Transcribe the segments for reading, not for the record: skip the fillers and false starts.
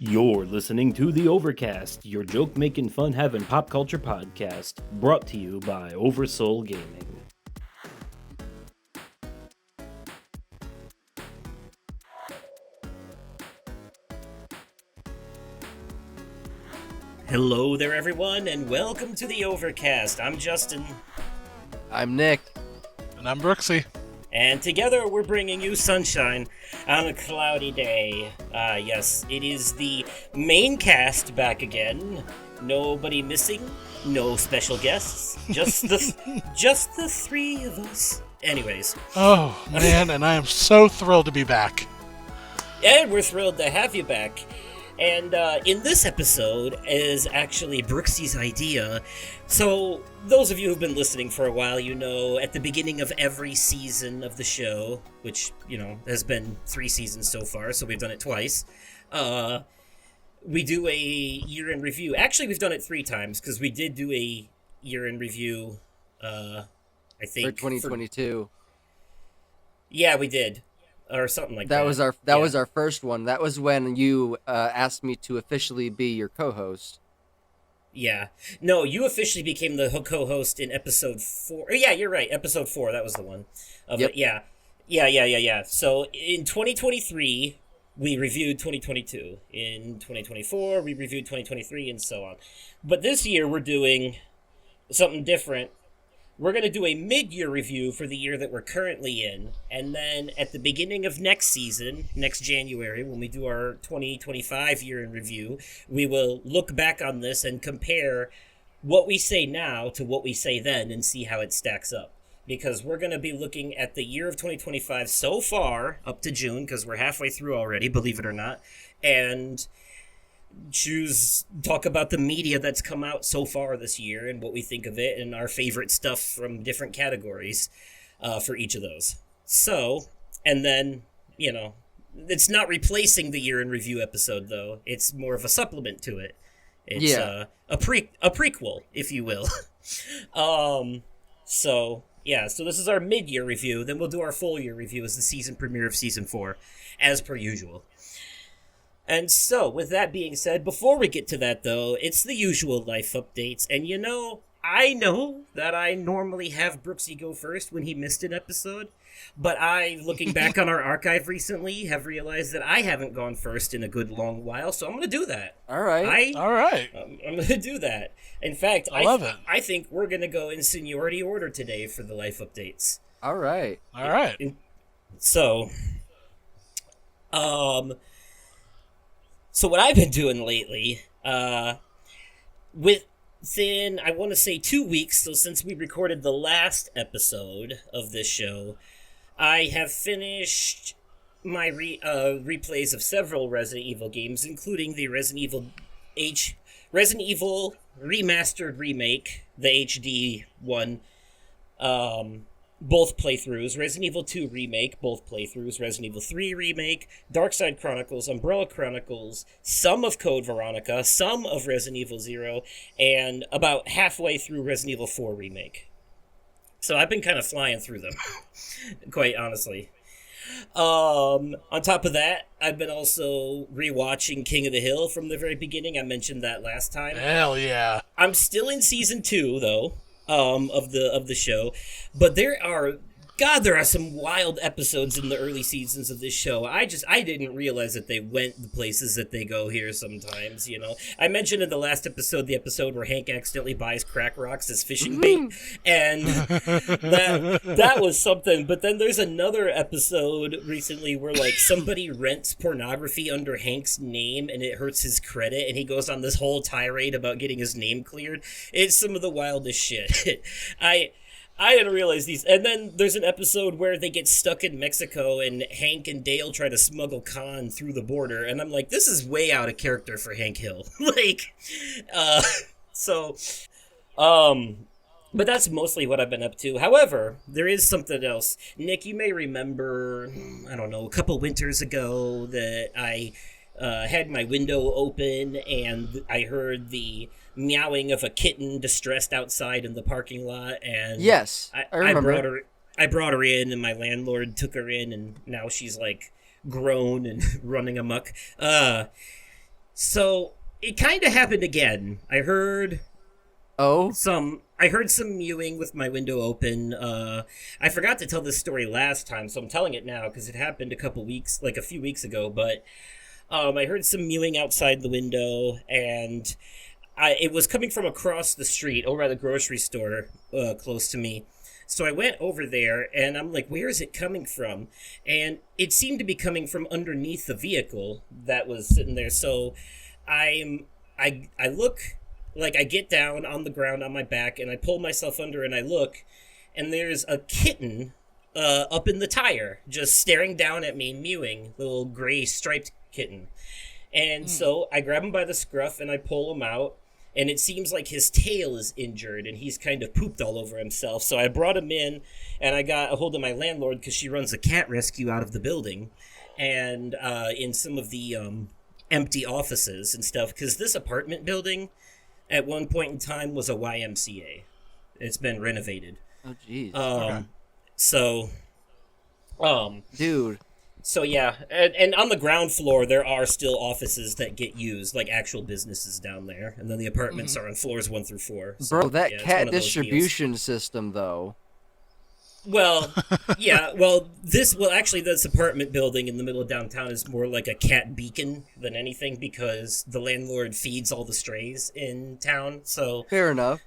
You're listening to the Overcast, your joke-making, fun-having pop culture podcast, brought to you by Oversoul Gaming. Hello there, everyone, and welcome to the Overcast. I'm Justin. I'm Nick. And I'm Brooksy. And together we're bringing you sunshine on a cloudy day. Yes, it is the main cast back again. Nobody missing, no special guests, just the three of us. Anyways. Oh, man, and I am so thrilled to be back. And we're thrilled to have you back. And in this episode is actually Brooksy's idea. So, those of you who've been listening for a while, you know, at the beginning of every season of the show, which, you know, has been 3 seasons so far, so we've done it twice, we do a year-in review. Actually, we've done it 3 times, because we did do a year-in review, I think. For 2022. Yeah, we did. Or something like that. That was our first one. That was when you asked me to officially be your co-host. Yeah. No, you officially became the co-host in episode 4. Yeah, you're right. Episode 4, that was the one. Yep. Yeah. Yeah. So in 2023, we reviewed 2022. In 2024, we reviewed 2023, and so on. But this year, we're doing something different. We're going to do a mid-year review for the year that we're currently in, and then at the beginning of next season, next January, when we do our 2025 year in review, we will look back on this and compare what we say now to what we say then and see how it stacks up. Because we're going to be looking at the year of 2025 so far, up to June, because we're halfway through already, believe it or not, and talk about the media that's come out so far this year and what we think of it and our favorite stuff from different categories for each of those. So, and then, you know, it's not replacing the year in review episode, though. It's more of a supplement to it. It's a prequel, if you will. So this is our mid-year review. Then we'll do our full year review as the season premiere of season 4, as per usual. And so, with that being said, before we get to that, though, it's the usual life updates. And you know, I know that I normally have Brooksy go first when he missed an episode, but looking back on our archive recently, have realized that I haven't gone first in a good long while, so I'm going to do that. All right. All right. I'm going to do that. In fact, I love it. I think we're going to go in seniority order today for the life updates. All right. So what I've been doing lately, within, I want to say 2 weeks, so since we recorded the last episode of this show, I have finished my replays of several Resident Evil games, including the Resident Evil Remastered Remake, the HD one, both playthroughs, Resident Evil 2 Remake, both playthroughs, Resident Evil 3 Remake, Darkside Chronicles, Umbrella Chronicles, some of Code Veronica, some of Resident Evil 0, and about halfway through Resident Evil 4 Remake. So I've been kind of flying through them, quite honestly. On top of that, I've been also rewatching King of the Hill from the very beginning. I mentioned that last time. Hell yeah. I'm still in season 2, though. Of the show, but there are some wild episodes in the early seasons of this show. I didn't realize that they went the places that they go here sometimes, you know. I mentioned in the last episode, the episode where Hank accidentally buys crack rocks as fishing bait, and that was something. But then there's another episode recently where, like, somebody rents pornography under Hank's name and it hurts his credit, and he goes on this whole tirade about getting his name cleared. It's some of the wildest shit. I didn't realize these. And then there's an episode where they get stuck in Mexico and Hank and Dale try to smuggle Khan through the border. And I'm like, this is way out of character for Hank Hill. But that's mostly what I've been up to. However, there is something else. Nick, you may remember, I don't know, a couple winters ago that I had my window open and I heard the meowing of a kitten distressed outside in the parking lot, and yes, I remember. I brought her in, and my landlord took her in, and now she's like grown and running amok. So it kind of happened again. Oh, I heard some mewing with my window open. I forgot to tell this story last time, so I'm telling it now because it happened a few weeks ago. But I heard some mewing outside the window, and it was coming from across the street over at the grocery store close to me. So I went over there, and I'm like, where is it coming from? And it seemed to be coming from underneath the vehicle that was sitting there. So I look, like, I get down on the ground on my back, and I pull myself under, and I look, and there's a kitten up in the tire, just staring down at me, mewing, little gray striped kitten. And so I grab him by the scruff, and I pull him out, and it seems like his tail is injured, and he's kind of pooped all over himself. So I brought him in, and I got a hold of my landlord, because she runs a cat rescue out of the building, and in some of the empty offices and stuff, because this apartment building at one point in time was a YMCA. It's been renovated. oh, jeez. Okay. So, Dude. So yeah, and on the ground floor there are still offices that get used, like actual businesses down there, and then the apartments are on floors 1 through 4. So, Bro, that yeah, it's cat one of those deals. distribution system, though. Well, yeah, actually this apartment building in the middle of downtown is more like a cat beacon than anything, because the landlord feeds all the strays in town. So Fair enough.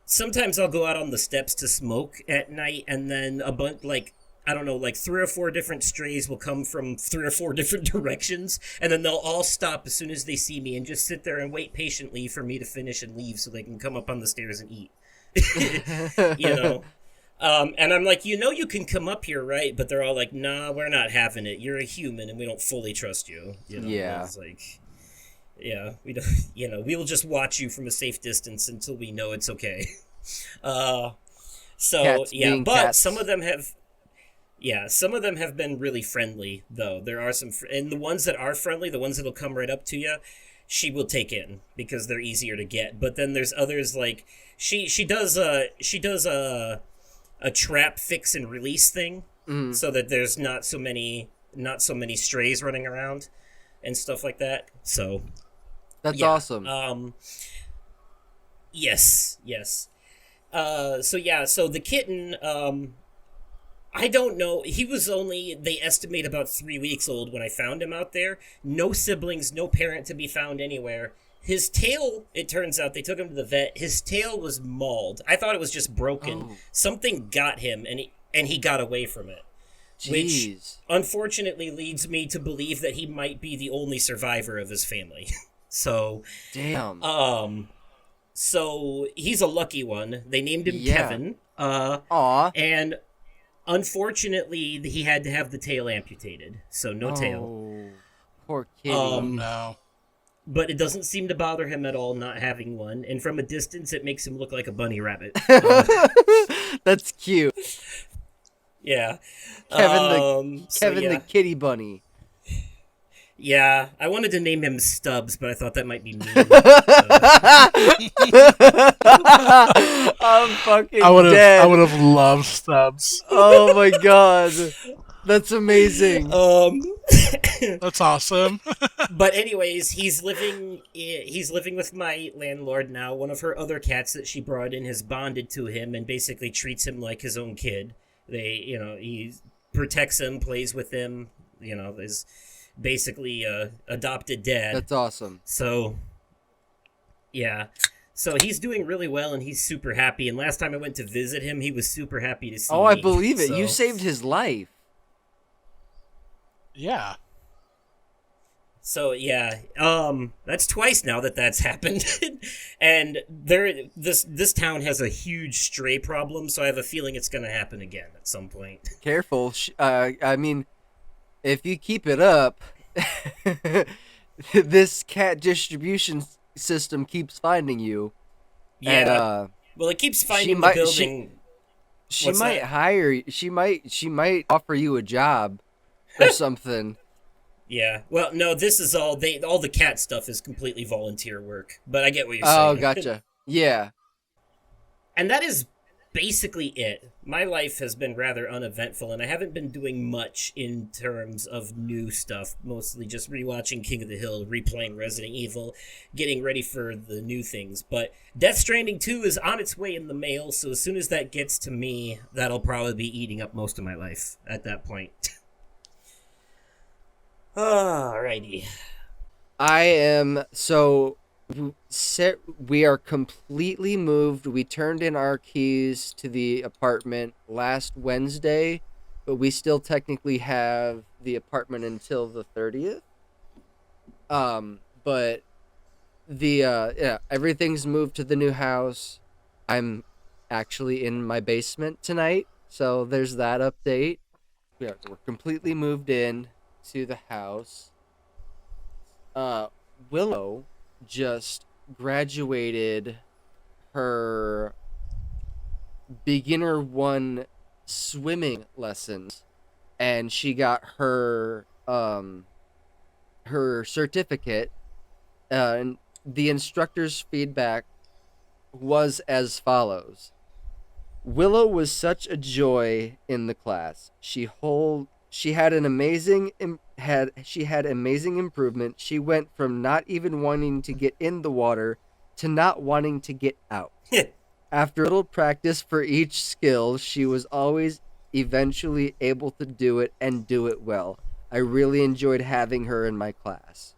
sometimes I'll go out on the steps to smoke at night, and then a bunch, like, I don't know, like 3 or 4 different strays will come from 3 or 4 different directions, and then they'll all stop as soon as they see me and just sit there and wait patiently for me to finish and leave so they can come up on the stairs and eat. You know? And I'm like, you can come up here, right? But they're all like, nah, we're not having it. You're a human, and we don't fully trust you. You know? Yeah. It's like, yeah, we don't, we'll just watch you from a safe distance until we know it's okay. So, Cats yeah, being but cats. some of them have been really friendly, though. There are some, and the ones that are friendly, the ones that'll come right up to you, she will take in because they're easier to get. But then there's others, like she does a trap fix and release thing, so that there's not so many strays running around and stuff like that. So That's yeah. awesome. Yes. So the kitten, I don't know. He was only, they estimate, about 3 weeks old when I found him out there. No siblings, no parent to be found anywhere. His tail, it turns out, they took him to the vet. His tail was mauled. I thought it was just broken. Oh. Something got him, and he got away from it. Which, Jeez. unfortunately, leads me to believe that he might be the only survivor of his family. So, Damn. so he's a lucky one. They named him Yeah. Kevin. Aw. And unfortunately, he had to have the tail amputated. So no tail. Oh, poor kitty. No. But it doesn't seem to bother him at all not having one. And from a distance, it makes him look like a bunny rabbit. That's cute. Yeah. Kevin yeah. the kitty bunny. Yeah, I wanted to name him Stubbs, but I thought that might be mean. I'm fucking I dead. would have loved Stubbs. Oh my god. That's amazing. That's awesome. But anyways, he's living with my landlord now. One of her other cats that she brought in has bonded to him and basically treats him like his own kid. He protects him, plays with him, is basically a adopted dad. That's awesome. So, yeah. So he's doing really well, and he's super happy. And last time I went to visit him, he was super happy to see me. Oh, I believe it. So, You saved his life. Yeah. So yeah, that's twice now that's happened, and this town has a huge stray problem. So I have a feeling it's gonna happen again at some point. Careful. I mean, if you keep it up, this cat distribution system keeps finding you. Yeah. And, well, it keeps finding might- the building. she What's might that? hire. She might offer you a job or something. Yeah. Well, no, this is all the cat stuff is completely volunteer work. But I get what you're saying. Oh, gotcha. Yeah. And that is basically it. My life has been rather uneventful, and I haven't been doing much in terms of new stuff. Mostly just rewatching King of the Hill, replaying Resident Evil, getting ready for the new things. But Death Stranding 2 is on its way in the mail, so as soon as that gets to me, that'll probably be eating up most of my life at that point. Alrighty. I am so we are completely moved. We turned in our keys to the apartment last Wednesday, but we still technically have the apartment until the 30th. But everything's moved to the new house. I'm actually in my basement tonight, so there's that update. We're completely moved in to the house. Willow just graduated her beginner 1 swimming lessons, and she got her certificate. And the instructor's feedback was as follows: Willow was such a joy in the class. She had amazing improvement. She went from not even wanting to get in the water to not wanting to get out. After a little practice for each skill, she was always eventually able to do it and do it well. I really enjoyed having her in my class.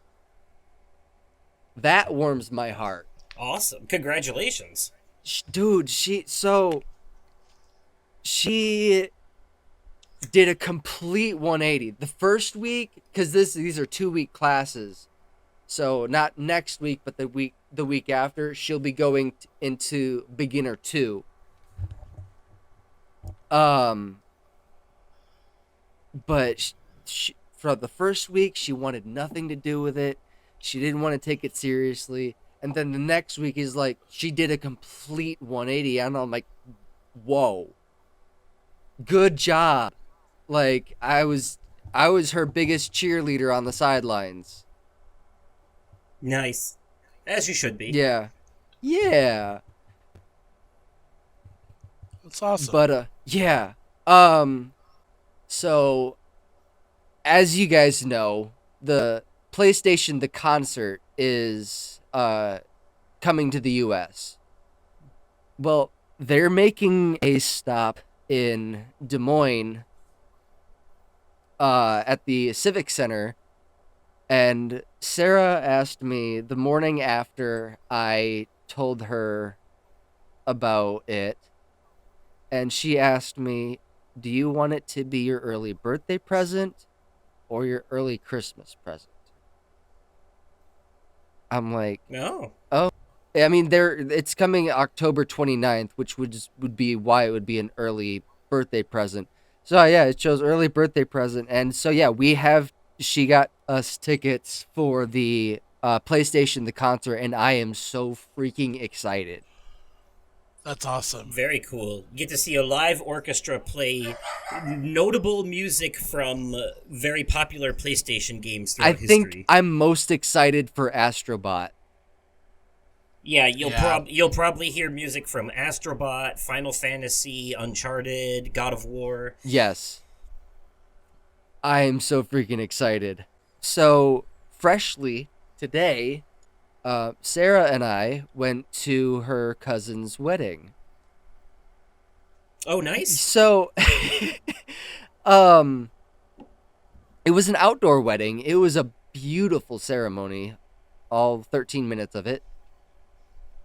That warms my heart. Awesome. Congratulations. Dude, she did a complete 180. The first week, because these are 2-week classes, so not next week, but the week after, she'll be going into beginner 2. But for the first week, she wanted nothing to do with it. She didn't want to take it seriously. And then the next week is like, she did a complete 180. And I'm like, whoa. Good job. Like, I was her biggest cheerleader on the sidelines. Nice. As you should be. Yeah. Yeah. That's awesome. But, yeah. So, as you guys know, the PlayStation The Concert is coming to the U.S. Well, they're making a stop in Des Moines at the Civic Center, and Sarah asked me the morning after I told her about it, and she asked me, do you want it to be your early birthday present or your early Christmas present? I'm like, No. oh. I mean, it's coming October 29th, which would be why it would be an early birthday present. So, yeah, it shows early birthday present. And so, yeah, she got us tickets for the PlayStation The Concert, and I am so freaking excited. That's awesome. Very cool. You get to see a live orchestra play notable music from very popular PlayStation games throughout history. I think I'm most excited for Astrobot. Yeah, you'll probably hear music from Astrobot, Final Fantasy, Uncharted, God of War. Yes. I am so freaking excited. So, freshly today, Sarah and I went to her cousin's wedding. Oh, nice. So, it was an outdoor wedding. It was a beautiful ceremony, all 13 minutes of it.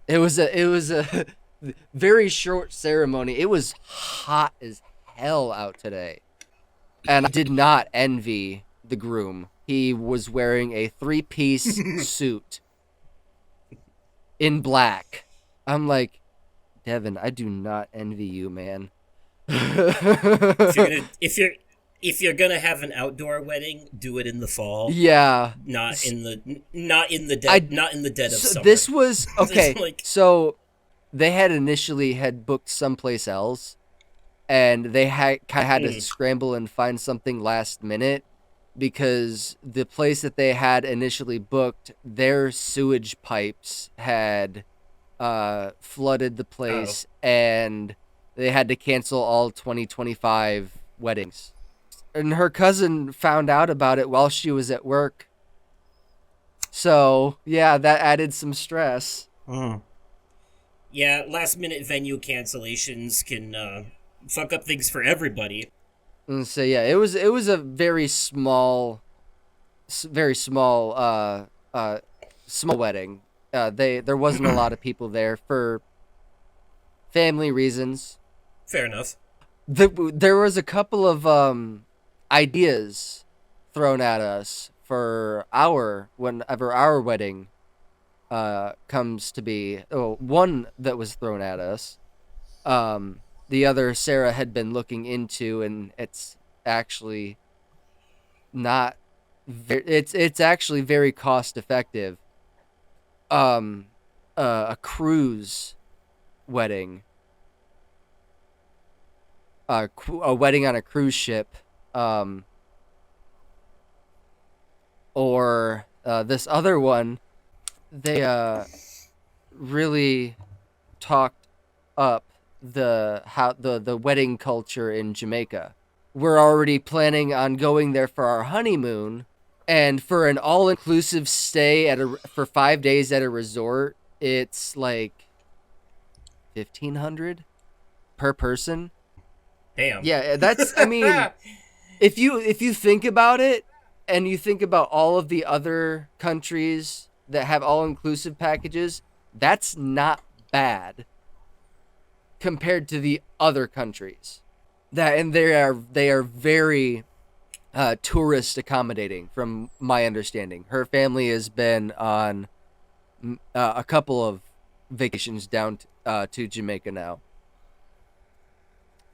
It was a very short ceremony. It was hot as hell out today. And I did not envy the groom. He was wearing a 3-piece suit in black. I'm like, Devin, I do not envy you, man. If you're gonna have an outdoor wedding, do it in the fall. Yeah. Not in the dead of summer. This was okay. Like, so they had booked someplace else, and they had to scramble and find something last minute, because the place that they had initially booked, their sewage pipes had flooded the place, and They had to cancel all 2025 weddings. And her cousin found out about it while she was at work. So, yeah, that added some stress. Yeah, last minute venue cancellations can fuck up things for everybody. And so yeah, it was a very small small wedding. There wasn't a lot of people there for family reasons. Fair enough. There was a couple of ideas thrown at us for whenever our wedding comes to be. Oh, one that was thrown at us. The other Sarah had been looking into, and it's actually not. It's actually very cost effective. A cruise wedding. A wedding on a cruise ship. Or this other one, they really talked up the wedding culture in Jamaica. We're already planning on going there for our honeymoon, and for an all-inclusive stay for 5 days at a resort, it's like $1,500 per person. Damn. Yeah, that's. I mean, if you think about it, and you think about all of the other countries that have all-inclusive packages, that's not bad compared to the other countries. And they are very tourist accommodating, from my understanding. Her family has been on a couple of vacations down to Jamaica now.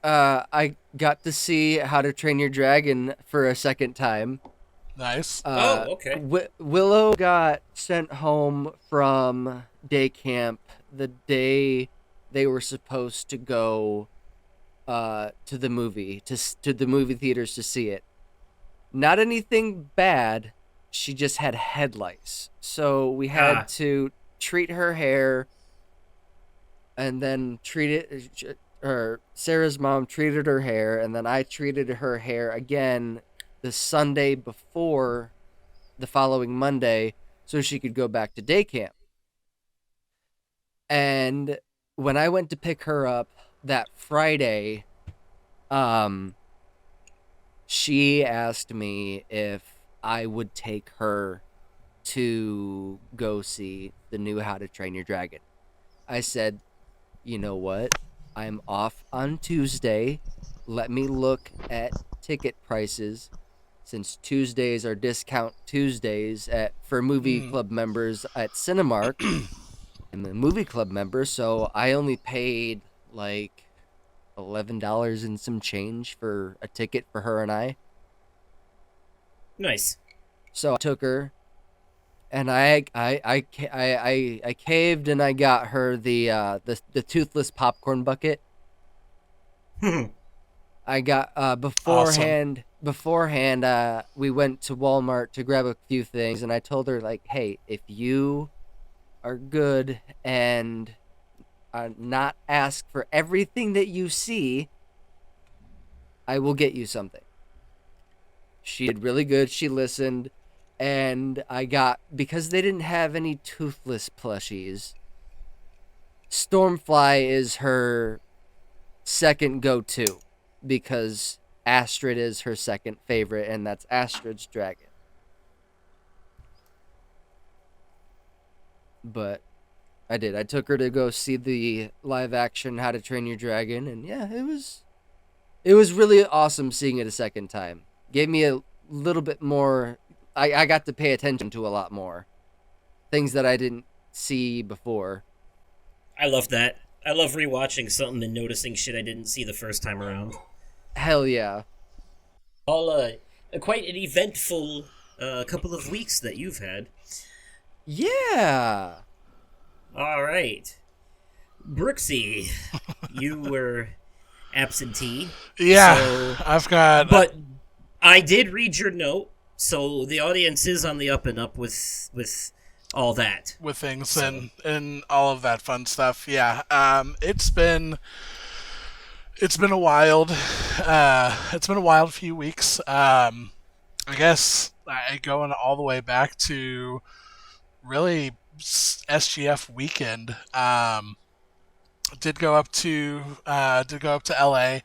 I got to see How to Train Your Dragon for a second time. Nice. Okay. Willow got sent home from day camp the day they were supposed to go to the movie theaters to see it. Not anything bad. She just had head lice, so we had to treat her hair, and then Sarah's mom treated her hair, and then I treated her hair again the Sunday before the following Monday, so she could go back to day camp. And when I went to pick her up that Friday, she asked me if I would take her to go see the new How to Train Your Dragon. I said, you know what? I'm off on Tuesday. Let me look at ticket prices, since Tuesdays are discount Tuesdays for movie club members at Cinemark. I'm a movie club member, so I only paid like $11 and some change for a ticket for her and I. Nice. So I took her, and I caved, and I got her the toothless popcorn bucket. I got beforehand. Awesome. Beforehand, we went to Walmart to grab a few things, and I told her, like, hey, if you are good and not ask for everything that you see, I will get you something. She did really good. She listened, and because they didn't have any toothless plushies, Stormfly is her second go-to, because Astrid is her second favorite, and that's Astrid's dragon. But I took her to go see the live action How to Train Your Dragon, and yeah, it was really awesome seeing it a second time. Gave me a little bit more. I got to pay attention to a lot more things that I didn't see before. I love that. I love rewatching something and noticing shit I didn't see the first time around. Hell yeah. All quite an eventful couple of weeks that you've had. Yeah. All right. Brooksy, you were absentee. Yeah, so, I've got... But I did read your note, so the audience is on the up and up with all that. With things and all of that fun stuff, yeah. It's been It's been a wild few weeks. I guess going all the way back to really SGF weekend. Did go up to LA.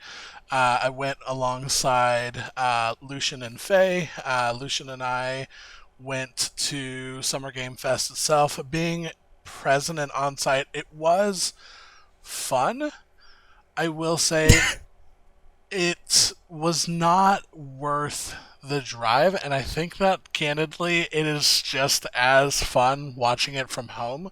I went alongside Lucian and Faye. Lucian and I went to Summer Game Fest itself. Being present and on site, it was fun. I will say it was not worth the drive, and I think that candidly, it is just as fun watching it from home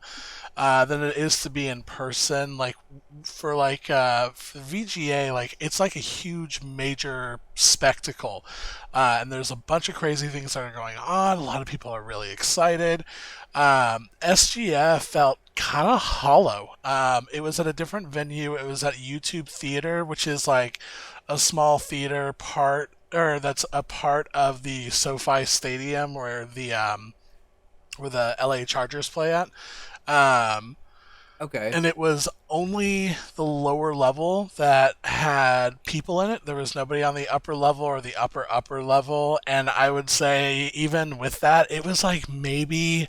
than it is to be in person. Like for VGA, like it's like a huge major spectacle, and there's a bunch of crazy things that are going on. A lot of people are really excited. SGF felt kind of hollow. It was at a different venue. It was at YouTube Theater, which is like a small theater part, or that's a part of the SoFi Stadium where the LA Chargers play at. Um, Okay. and it was only the lower level that had people in it. There was nobody on the upper level or the upper level. And I would say even with that, it was like maybe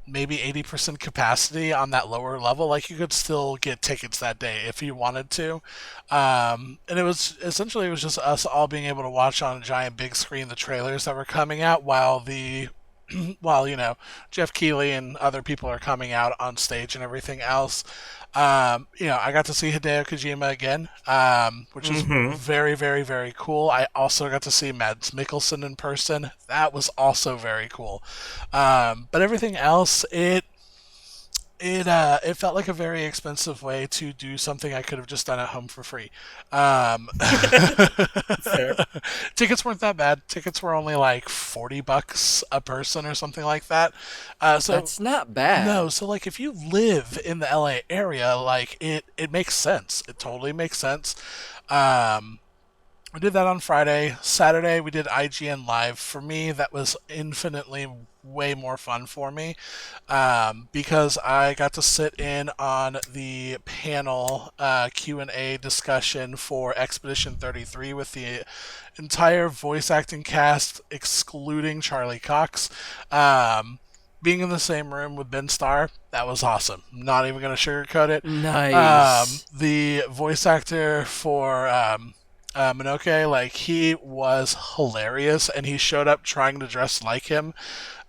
80% capacity on that lower level. Like you could still get tickets that day if you wanted to. And it was essentially, it was just us all being able to watch on a giant big screen the trailers that were coming out while while Jeff Keighley and other people are coming out on stage and everything else. I got to see Hideo Kojima again, which is very, very, very cool. I also got to see Mads Mikkelsen in person. That was also very cool. But everything else, it felt like a very expensive way to do something I could have just done at home for free. Fair. Tickets weren't that bad. Tickets were only like $40 a person or something like that. So That's not bad. no, so like if you live in the LA area, like it makes sense. It totally makes sense. Um, we did that on Friday. Saturday we did IGN Live. For me, that was infinitely way more fun for me because I got to sit in on the panel Q&A discussion for Expedition 33 with the entire voice acting cast, excluding Charlie Cox. Being in the same room with Ben Starr, that was awesome. Not even going to sugarcoat it. Nice. The voice actor for Minoke, like he was hilarious, and he showed up trying to dress like him.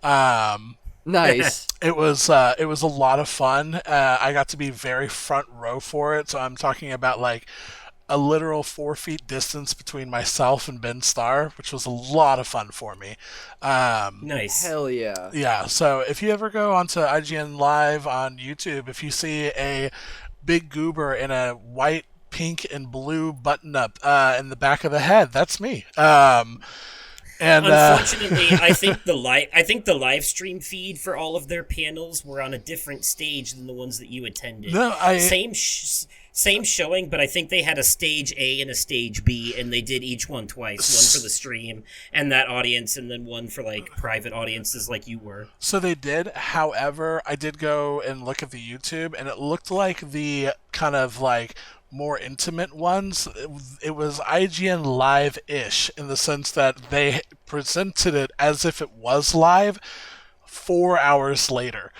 Um, Nice. it was a lot of fun. I got to be very front row for it, so I'm talking about like a literal 4 feet distance between myself and Ben Starr, which was a lot of fun for me. Nice. Hell yeah. Yeah, so if you ever go onto IGN Live on YouTube, if you see a big goober in a white, pink, and blue button up in the back of the head, that's me. And Unfortunately, I think the live stream feed for all of their panels were on a different stage than the ones that you attended. No, Same showing, but I think they had a stage A and a stage B, and they did each one twice. One for the stream and that audience, and then one for like private audiences like you were. So they did. However, I did go and look at the YouTube, and it looked like the kind of like more intimate ones. It was IGN Live-ish in the sense that they presented it as if it was live 4 hours later.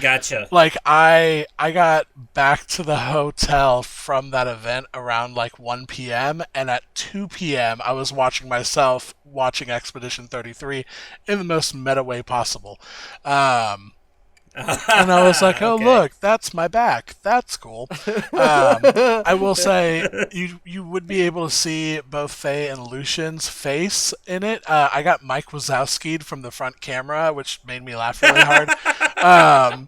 Gotcha. Like I got back to the hotel from that event around like 1 p.m. and at 2 p.m. I was watching myself watching Expedition 33 in the most meta way possible. And I was like, "Oh, Okay. look, that's my back. That's cool." I will say, you would be able to see both Faye and Lucian's face in it. I got Mike Wazowski'd from the front camera, which made me laugh really hard. I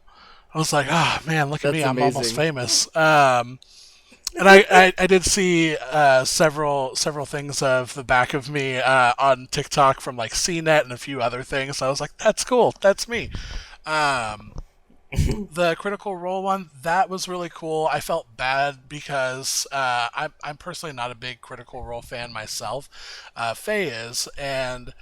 was like, "Oh man, look at That's me! I'm almost amazing. famous." And I did see several things of the back of me on TikTok from like CNET and a few other things. So I was like, "That's cool. That's me." Um, The Critical Role one, that was really cool. I felt bad because I'm personally not a big Critical Role fan myself. Faye is, and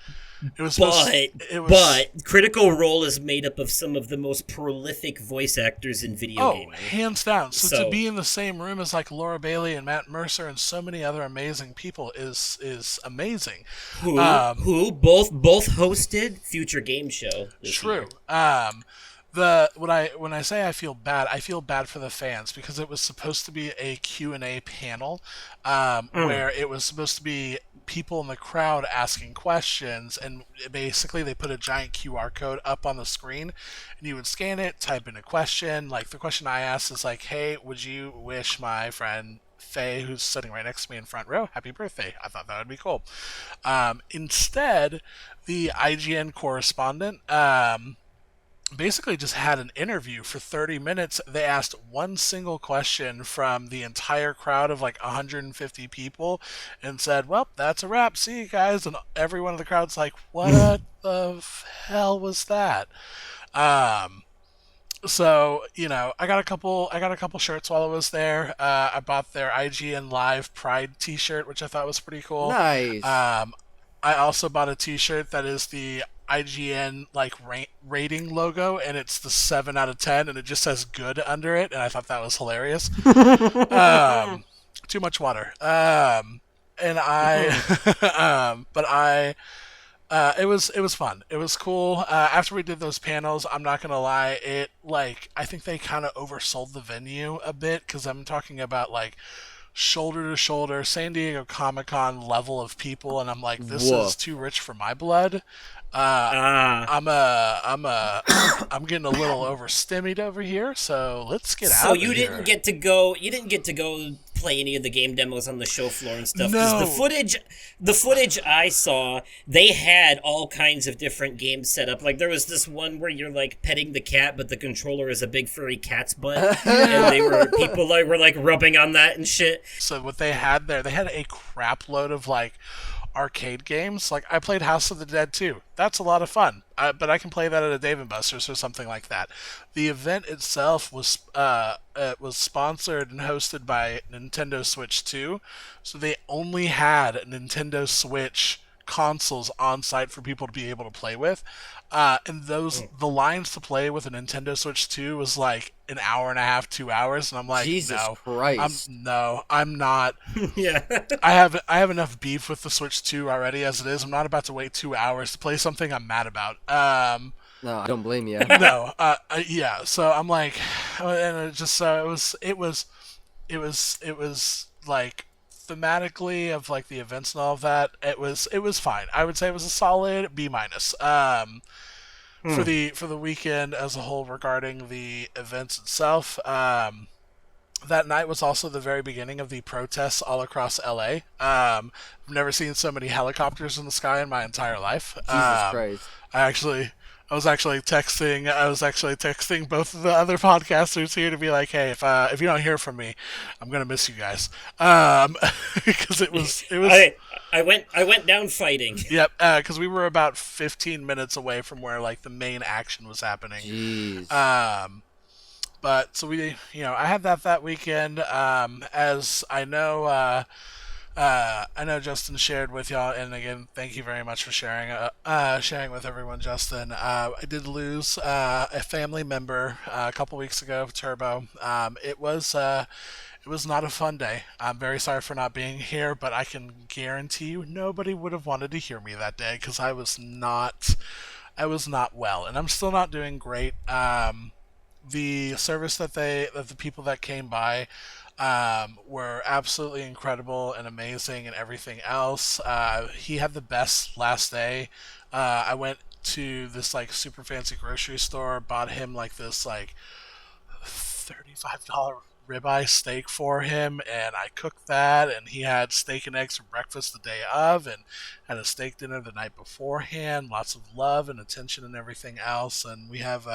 it was supposed. But It was. but Critical Role is made up of some of the most prolific voice actors in video Oh, gaming. hands down. So to So be in the same room as like Laura Bailey and Matt Mercer and so many other amazing people is amazing. who both hosted Future Game Show this True. year. The when I say I feel bad for the fans because it was supposed to be a Q&A panel, where it was supposed to be people in the crowd asking questions, and basically they put a giant QR code up on the screen, and you would scan it, type in a question. Like the question I asked is like, "Hey, would you wish my friend Faye, who's sitting right next to me in front row, happy birthday?" I thought that would be cool. Instead, the IGN correspondent basically just had an interview for 30 minutes. They asked one single question from the entire crowd of like 150 people and said, "Well, that's a wrap. See you guys." And everyone in the crowd's like, "What the hell was that?" Um, so I got a couple shirts while I was there. I bought their IGN Live Pride T-shirt, which I thought was pretty cool. Nice. I also bought a T-shirt that is the IGN like rating logo, and it's the 7 out of 10, and it just says "good" under it, and I thought that was hilarious. Too much water. And I, but I. It was fun. It was cool. After we did those panels, I'm not gonna lie, I think they kind of oversold the venue a bit because I'm talking about like shoulder to shoulder San Diego Comic Con level of people, and I'm like, this is Woof. too rich for my blood. Uh, Ah, I'm getting a little overstimmied over here, so let's get so out of you here. didn't get to go. You didn't get to go play any of the game demos on the show floor and stuff. 'Cause No. the footage I saw, they had all kinds of different games set up. Like there was this one where you're like petting the cat, but the controller is a big furry cat's butt, and people were like rubbing on that and shit. So what they had there, they had a crap load of like arcade games. Like I played House of the Dead 2. That's a lot of fun. But I can play that at a Dave and Buster's or something like that. The event itself was sponsored and hosted by Nintendo Switch 2, so they only had Nintendo Switch consoles on site for people to be able to play with. And the lines to play with a Nintendo Switch 2 was like an hour and a half, 2 hours, and I'm like, Jesus no, Christ. I'm not. Yeah. I have enough beef with the Switch 2 already as it is. I'm not about to wait 2 hours to play something I'm mad about. No, I don't blame you. No, yeah. So I'm like, and it just it was like thematically of like the events and all of that. It was fine. I would say it was a solid B minus. For the weekend as a whole regarding the events itself. That night was also the very beginning of the protests all across LA. I've never seen so many helicopters in the sky in my entire life. Jesus Christ. I was actually texting both of the other podcasters here to be like, hey, if you don't hear from me, I'm gonna miss you guys. Because it was I went down fighting. yep. Because we were about 15 minutes away from where like the main action was happening. Jeez. But so I had that weekend. As I know Justin shared with y'all, and again, thank you very much for sharing with everyone, Justin. I did lose a family member a couple weeks ago, Turbo. It was not a fun day. I'm very sorry for not being here, but I can guarantee you nobody would have wanted to hear me that day because I was not well, and I'm still not doing great. The service that the people that came by were absolutely incredible and amazing and everything else. He had the best last day. I went to this like super fancy grocery store, bought him like this like $35 ribeye steak for him, and I cooked that, and he had steak and eggs for breakfast the day of, and had a steak dinner the night beforehand. Lots of love and attention and everything else, and we have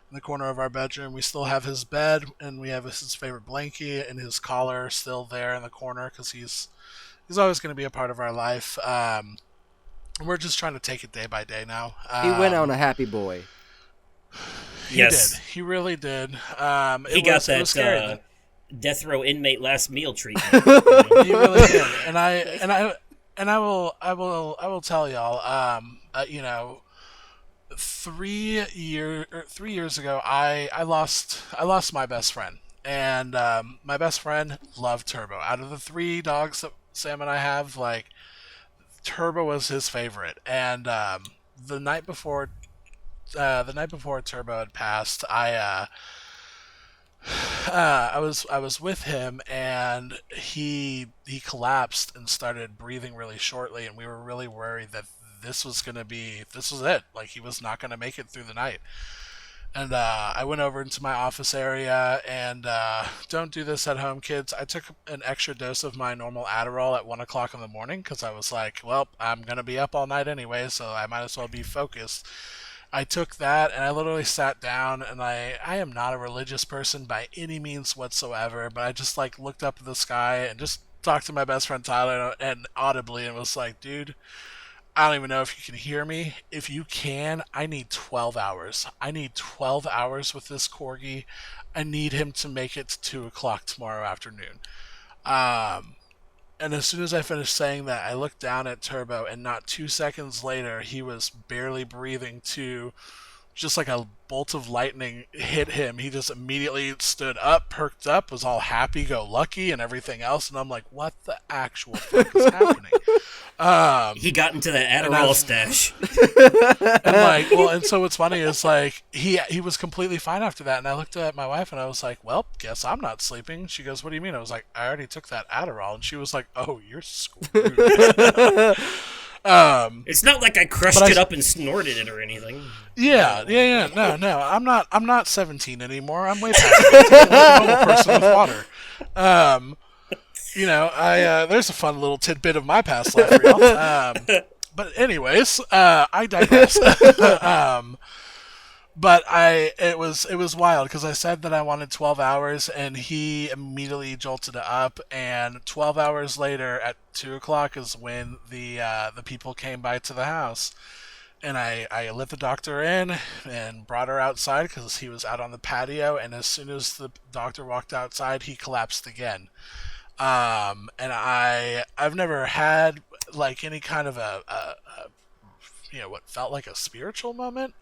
in the corner of our bedroom, we still have his bed, and we have his favorite blanket and his collar still there in the corner because he's always going to be a part of our life. We're just trying to take it day by day now. He went on a happy boy. He did. Yes, He really did. he got It was scary. that death row inmate last meal treatment. You know? He really did. And I will tell y'all. 3 years ago, I lost my best friend, and my best friend loved Turbo. Out of the three dogs that Sam and I have, like, Turbo was his favorite. And the night before Turbo had passed, I was with him, and he collapsed and started breathing really shortly, and we were really worried that this was it. Like, he was not gonna make it through the night. And I went over into my office area, and don't do this at home, kids. I took an extra dose of my normal Adderall at 1 o'clock in the morning because I was like, well, I'm gonna be up all night anyway, so I might as well be focused. I took that, and I literally sat down, and I am not a religious person by any means whatsoever, but I just, like, looked up at the sky and just talked to my best friend Tyler and audibly, and was like, dude, I don't even know if you can hear me. If you can, I need 12 hours. I need 12 hours with this corgi. I need him to make it to 2 o'clock tomorrow afternoon. And as soon as I finished saying that, I looked down at Turbo, and not 2 seconds later, he was barely breathing to just like a bolt of lightning hit him. He just immediately stood up, perked up, was all happy-go-lucky and everything else. And I'm like, what the actual fuck is happening? He got into that Adderall stash. And so what's funny is, like, he was completely fine after that. And I looked at my wife and I was like, well, guess I'm not sleeping. She goes, what do you mean? I was like, I already took that Adderall. And she was like, oh, you're screwed. It's not like I crushed it up and snorted it or anything. Yeah. No. I'm not 17 anymore. I'm way past 17. I'm a normal person with water. There's a fun little tidbit of my past life for y'all. But anyways, I digress. But it was wild because I said that I wanted 12 hours, and he immediately jolted it up. And 12 hours later, at 2 o'clock, is when the people came by to the house, and I let the doctor in and brought her outside because he was out on the patio. And as soon as the doctor walked outside, he collapsed again. And I've never had, like, any kind of a what felt like a spiritual moment.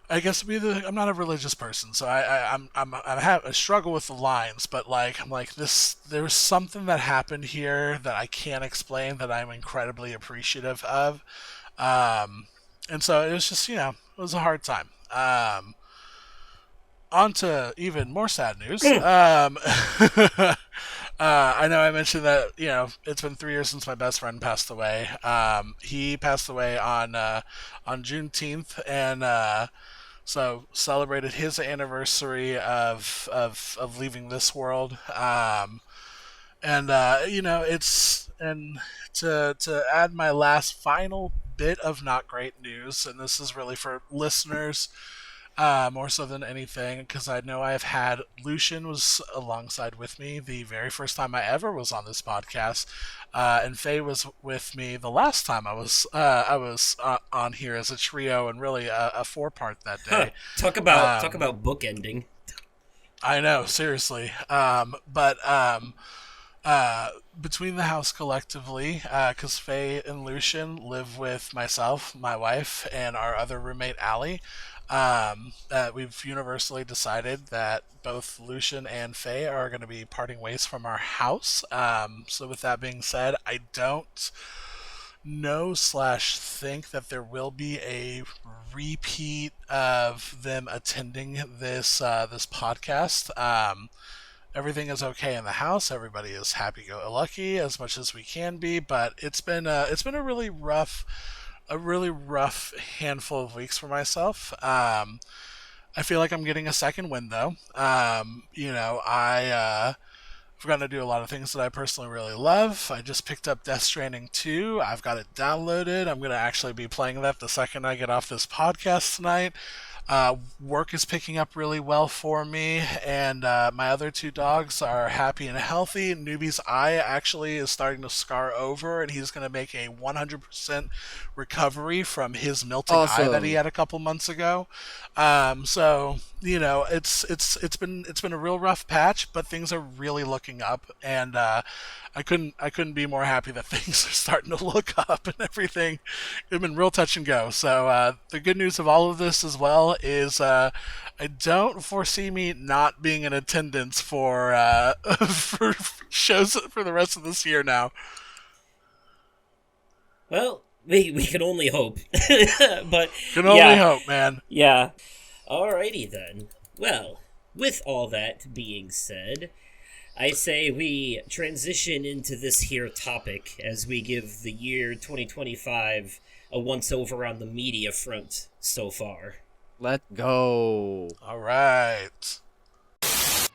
I guess I'm not a religious person, so I struggle with the lines, but, like, I'm like, there's something that happened here that I can't explain that I'm incredibly appreciative of. And so it was just, it was a hard time. On to even more sad news. I know I mentioned that, it's been 3 years since my best friend passed away. He passed away on Juneteenth, and so celebrated his anniversary of leaving this world. And to add my last final bit of not great news, and this is really for listeners, more so than anything, because I know I've had Lucian was alongside with me the very first time I ever was on this podcast, and Faye was with me the last time I was on here as a trio, and really a 4-part that day. Talk about bookending. I know, seriously. Between the house collectively, because Faye and Lucian live with myself, my wife, and our other roommate, Allie, we've universally decided that both Lucian and Faye are going to be parting ways from our house. So with that being said, I don't know/think that there will be a repeat of them attending this podcast. Everything is okay in the house. Everybody is happy-go-lucky as much as we can be, but it's been a really rough handful of weeks for myself. I feel like I'm getting a second wind, though. I've gotten to do a lot of things that I personally really love. I just picked up Death Stranding 2. I've got it downloaded. I'm going to actually be playing that the second I get off this podcast tonight. Work is picking up really well for me, and my other two dogs are happy and healthy. Newbie's eye actually is starting to scar over, and he's going to make a 100% recovery from his melting eye that he had a couple months ago. So it's been a real rough patch, but things are really looking up, and I couldn't be more happy that things are starting to look up and everything. It's been real touch and go. So the good news of all of this as well is I don't foresee me not being in attendance for for shows for the rest of this year now. Well, we can only hope. But can only hope, man. Yeah. Alrighty then. Well, with all that being said, I say we transition into this here topic as we give the year 2025 a once-over on the media front so far. Let's go. All right.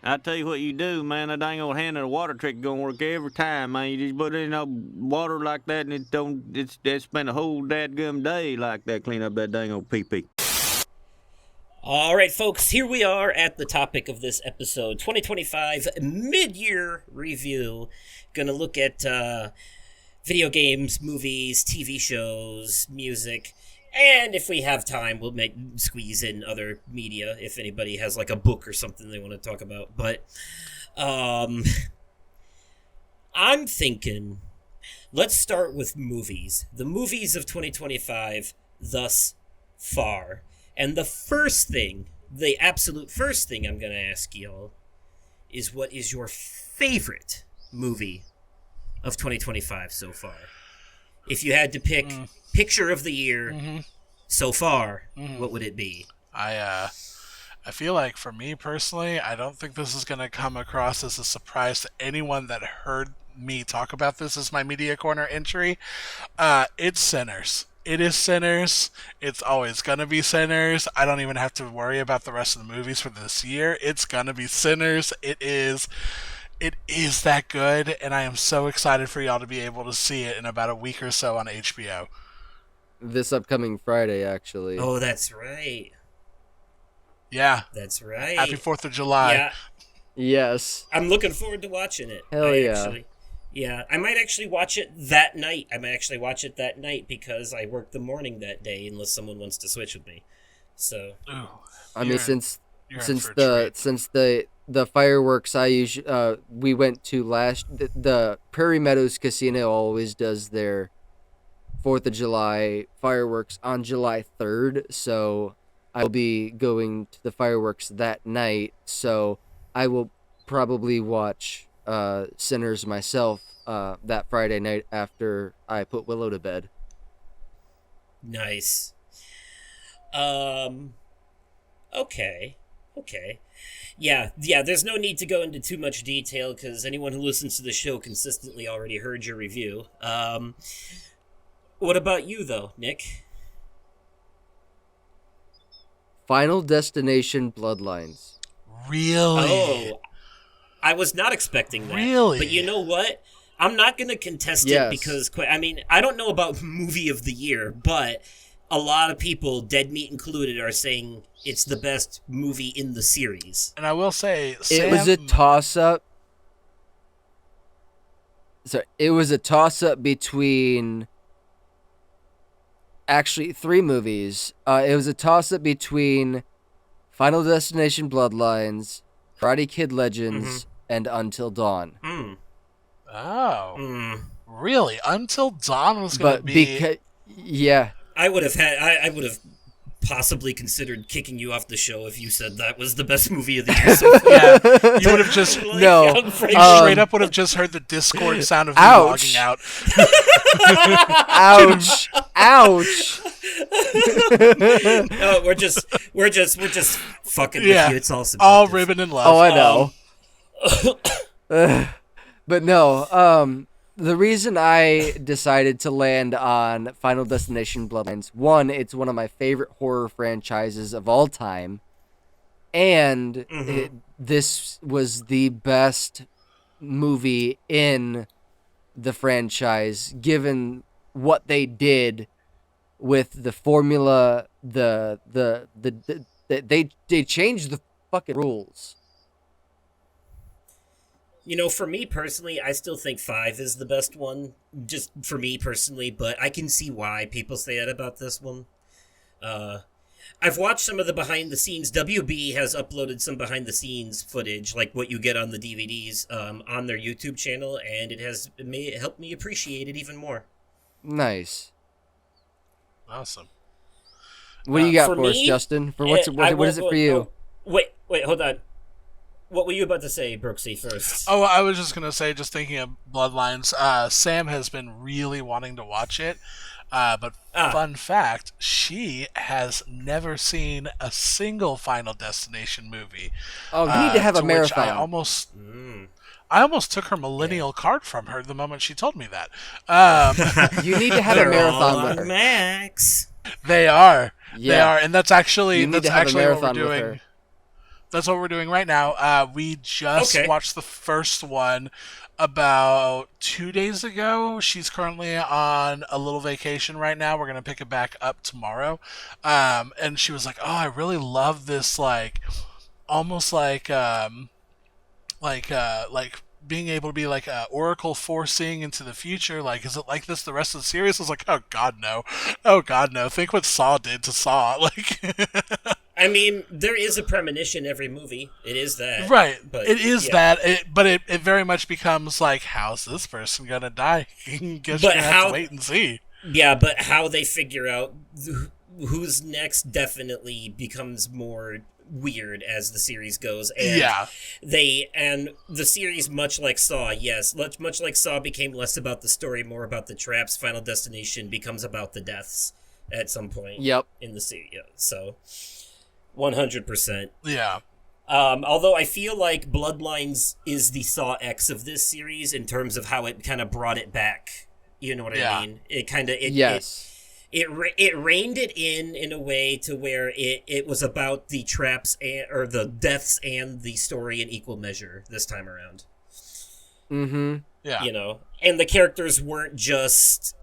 I tell you what you do, man. That dang old hand of the water trick gonna work every time, man. You just put it in water like that, and it's spent a whole dadgum day like that clean up that dang old pee-pee. All right, folks, here we are at the topic of this episode, 2025 mid-year review. Gonna look at video games, movies, TV shows, music, and if we have time, we'll squeeze in other media if anybody has like a book or something they want to talk about. But I'm thinking, let's start with movies. The movies of 2025 thus far. And the absolute first thing I'm going to ask y'all is, what is your favorite movie of 2025 so far? If you had to pick picture of the year so far, what would it be? I feel like for me personally, I don't think this is going to come across as a surprise to anyone that heard me talk about this as my Media Corner entry. It's Sinners. It is Sinners. It's always gonna be Sinners. I don't even have to worry about the rest of the movies for this year. It's gonna be Sinners. It is that good, and I am so excited for y'all to be able to see it in about a week or so on HBO. This upcoming Friday, actually. Oh, that's right. Yeah. That's right. Happy 4th of July. Yeah. Yes. I'm looking forward to watching it. Hell yeah. Yeah, I might actually watch it that night. Because I work the morning that day, unless someone wants to switch with me. So, I mean, since the fireworks we went to the Prairie Meadows Casino always does their 4th of July fireworks on July 3rd, so I'll be going to the fireworks that night. So I will probably watch Sinners myself that Friday night after I put Willow to bed. Nice. Okay. Yeah, there's no need to go into too much detail because anyone who listens to the show consistently already heard your review. What about you, though, Nick? Final Destination Bloodlines. Really? Oh, I was not expecting that. Really? But you know what? I'm not going to contest it because, I mean, I don't know about movie of the year, but a lot of people, Dead Meat included, are saying it's the best movie in the series. And I will say, it was a toss-up. Sorry, it was a toss-up between actually 3 movies. It was a toss-up between Final Destination Bloodlines, Karate Kid Legends, and Until Dawn. Oh, really? Until Dawn was going to be... yeah. I would have possibly considered kicking you off the show if you said that was the best movie of the year so far. Yeah, you would have just... You straight up would have just heard the Discord sound of me logging out. Ouch! Ouch! No, we're just fucking with you. It's all subjective. All ribbon and love. Oh, I know. But no, the reason I decided to land on Final Destination Bloodlines, one, it's one of my favorite horror franchises of all time, and this was the best movie in the franchise, given what they did with the formula, the They changed the fucking rules. You know, for me personally, I still think 5 is the best one, just for me personally, but I can see why people say that about this one. I've watched some of the behind the scenes. WB has uploaded some behind the scenes footage, like what you get on the DVDs, on their YouTube channel, and it has helped me appreciate it even more. Nice. Awesome. What do you got for us, me, Justin? For what is it for you? Wait, hold on. What were you about to say, Brooksy, first? Oh, I was just gonna say, just thinking of Bloodlines. Sam has been really wanting to watch it, but fun fact, she has never seen a single Final Destination movie. Oh, you need to have a marathon. I almost took her millennial card from her the moment she told me that. You need to have a marathon with her. Max. They are. Yeah. They are, and that's actually what we're with doing. her. That's what we're doing right now. We just watched the first one about 2 days ago. She's currently on a little vacation right now. We're gonna pick it back up tomorrow. And she was like, "Oh, I really love this, like, almost like being able to be like Oracle foreseeing into the future. Like, is it like this the rest of the series?" I was like, "Oh God, no! Oh God, no! Think what Saw did to Saw." Like, I mean, there is a premonition every movie. It is that. Right. But, it is that. But it very much becomes like, how's this person gonna die? Guess you're gonna have to wait and see. Yeah, but how they figure out who's next definitely becomes more weird as the series goes. And the series, much like Saw, much like Saw, became less about the story, more about the traps. Final Destination becomes about the deaths at some point. In the series. So 100%. Yeah. Although I feel like Bloodlines is the Saw X of this series in terms of how it kind of brought it back. You know what I mean? It kind of it reined it in a way to where it was about the traps or the deaths and the story in equal measure this time around. Mm-hmm. Yeah. You know, and the characters weren't just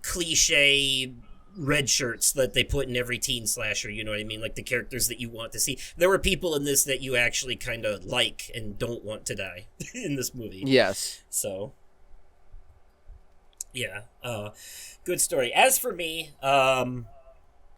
cliche red shirts that they put in every teen slasher, you know what I mean? Like the characters that you want to see. There were people in this that you actually kind of like and don't want to die in this movie. Yes. So, yeah. Good story. As for me,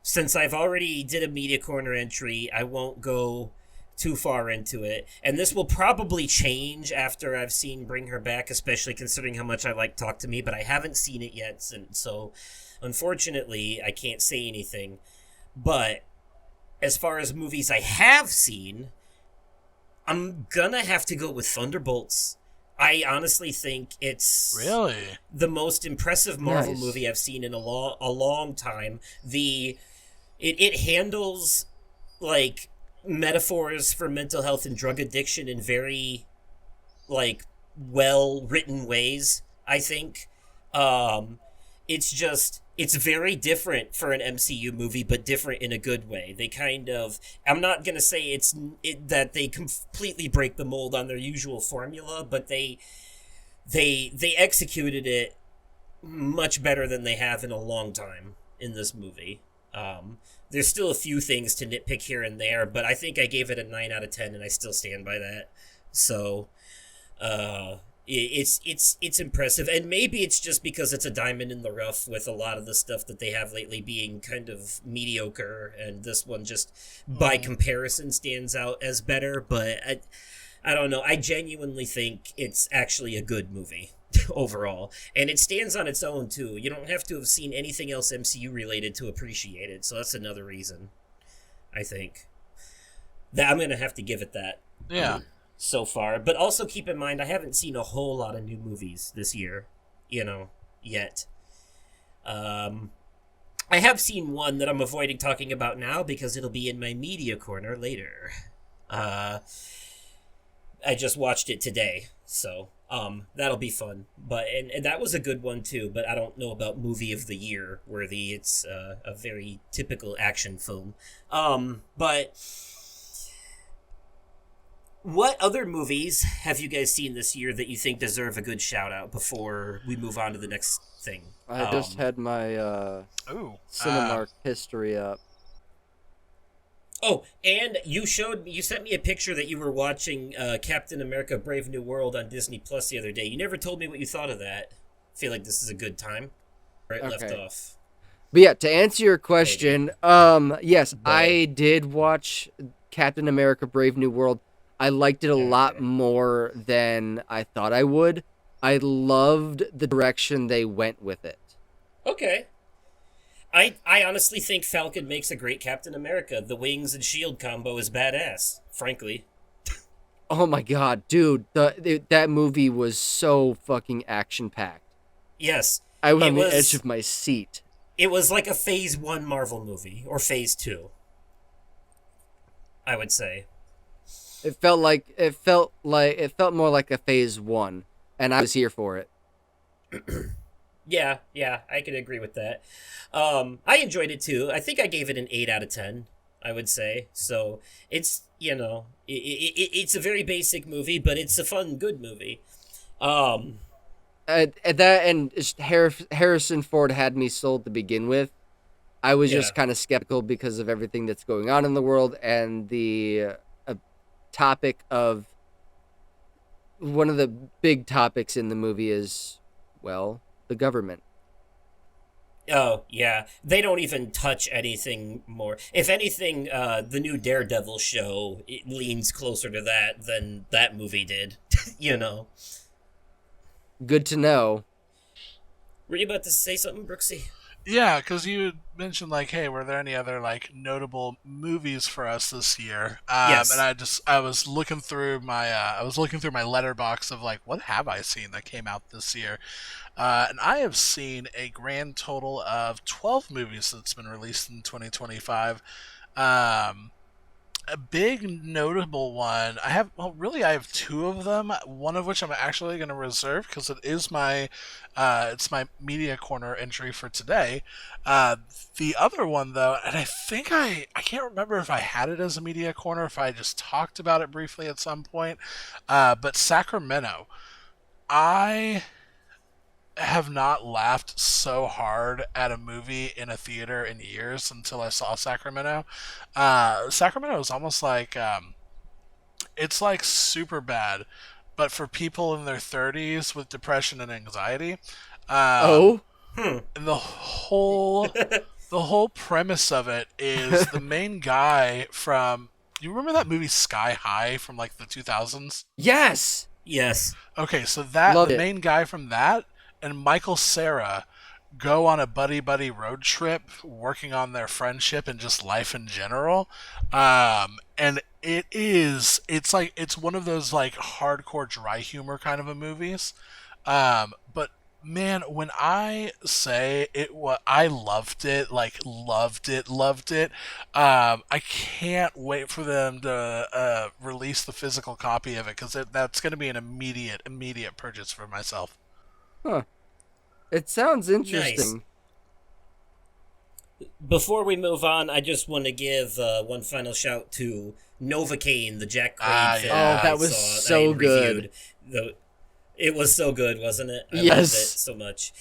since I've already did a Media Corner entry, I won't go too far into it. And this will probably change after I've seen Bring Her Back, especially considering how much I like Talk to Me, but I haven't seen it yet, so unfortunately, I can't say anything. But as far as movies I have seen, I'm gonna have to go with Thunderbolts. I honestly think it's the most impressive Marvel movie I've seen in a long time. It handles like metaphors for mental health and drug addiction in very like well written ways, I think. It's very different for an MCU movie, but different in a good way. They kind of, I'm not going to say that they completely break the mold on their usual formula, but they executed it much better than they have in a long time in this movie. There's still a few things to nitpick here and there, but I think I gave it a 9 out of 10, and I still stand by that. So, it's impressive, and maybe it's just because it's a diamond in the rough with a lot of the stuff that they have lately being kind of mediocre, and this one just by comparison stands out as better. But I don't know. I genuinely think it's actually a good movie overall, and it stands on its own too. You don't have to have seen anything else MCU related to appreciate it, so that's another reason I think that I'm gonna have to give it that. So far, but also keep in mind I haven't seen a whole lot of new movies this year, yet. I have seen one that I'm avoiding talking about now because it'll be in my Media Corner later. I just watched it today, so that'll be fun. But and that was a good one too, but I don't know about movie of the year worthy. It's a very typical action film. But what other movies have you guys seen this year that you think deserve a good shout out before we move on to the next thing? I just had my Cinemark history up. Oh, and you sent me a picture that you were watching Captain America: Brave New World on Disney Plus the other day. You never told me what you thought of that. I feel like this is a good time. Where it left Okay. off. But yeah, to answer your question, yes, Boy. I did watch Captain America: Brave New World. I liked it a lot more than I thought I would. I loved the direction they went with it. Okay. I honestly think Falcon makes a great Captain America. The wings and shield combo is badass, frankly. Oh my god, dude, that movie was so fucking action packed. Yes. I was on the edge of my seat. It was like a Phase 1 Marvel movie, or Phase 2, I would say. It felt more like a phase 1, and I was here for it. Yeah, I can agree with that. I enjoyed it too. I think I gave it an 8 out of 10, I would say. So it's, it's a very basic movie, but it's a fun, good movie. Harrison Ford had me sold to begin with. I was just kind of skeptical because of everything that's going on in the world, and the topic of one of the big topics in the movie is, well, the government. Oh, yeah. They don't even touch anything more. If anything, the new Daredevil show, it leans closer to that than that movie did, Good to know. Were you about to say something, Brooksy? Yeah, because you mentioned like, hey, were there any other like notable movies for us this year? Yes. And I was looking through my letterbox of like, what have I seen that came out this year? And I have seen a grand total of 12 movies that's been released in 2025. A big notable one. I have two of them. One of which I'm actually going to reserve because it is it's my media corner entry for today. The other one though, and I think I can't remember if I had it as a media corner, if I just talked about it briefly at some point. But Sacramento, I have not laughed so hard at a movie in a theater in years until I saw Sacramento. Sacramento is almost like it's like super bad, but for people in their 30s with depression and anxiety. And the whole premise of it is the main guy from. You remember that movie Sky High from like the 2000s? Yes. Yes. Okay, so main guy from that and Michael Cera go on a buddy road trip working on their friendship and just life in general. And it's one of those like hardcore dry humor kind of a movies. But man, when I say I loved it, like loved it. I can't wait for them to release the physical copy of it because that's going to be an immediate purchase for myself. Huh. It sounds interesting. Nice. Before we move on, I just want to give one final shout to Novocaine, the Jack Quaid film. Oh, that was so good. It was so good, wasn't it? I yes. loved it so much.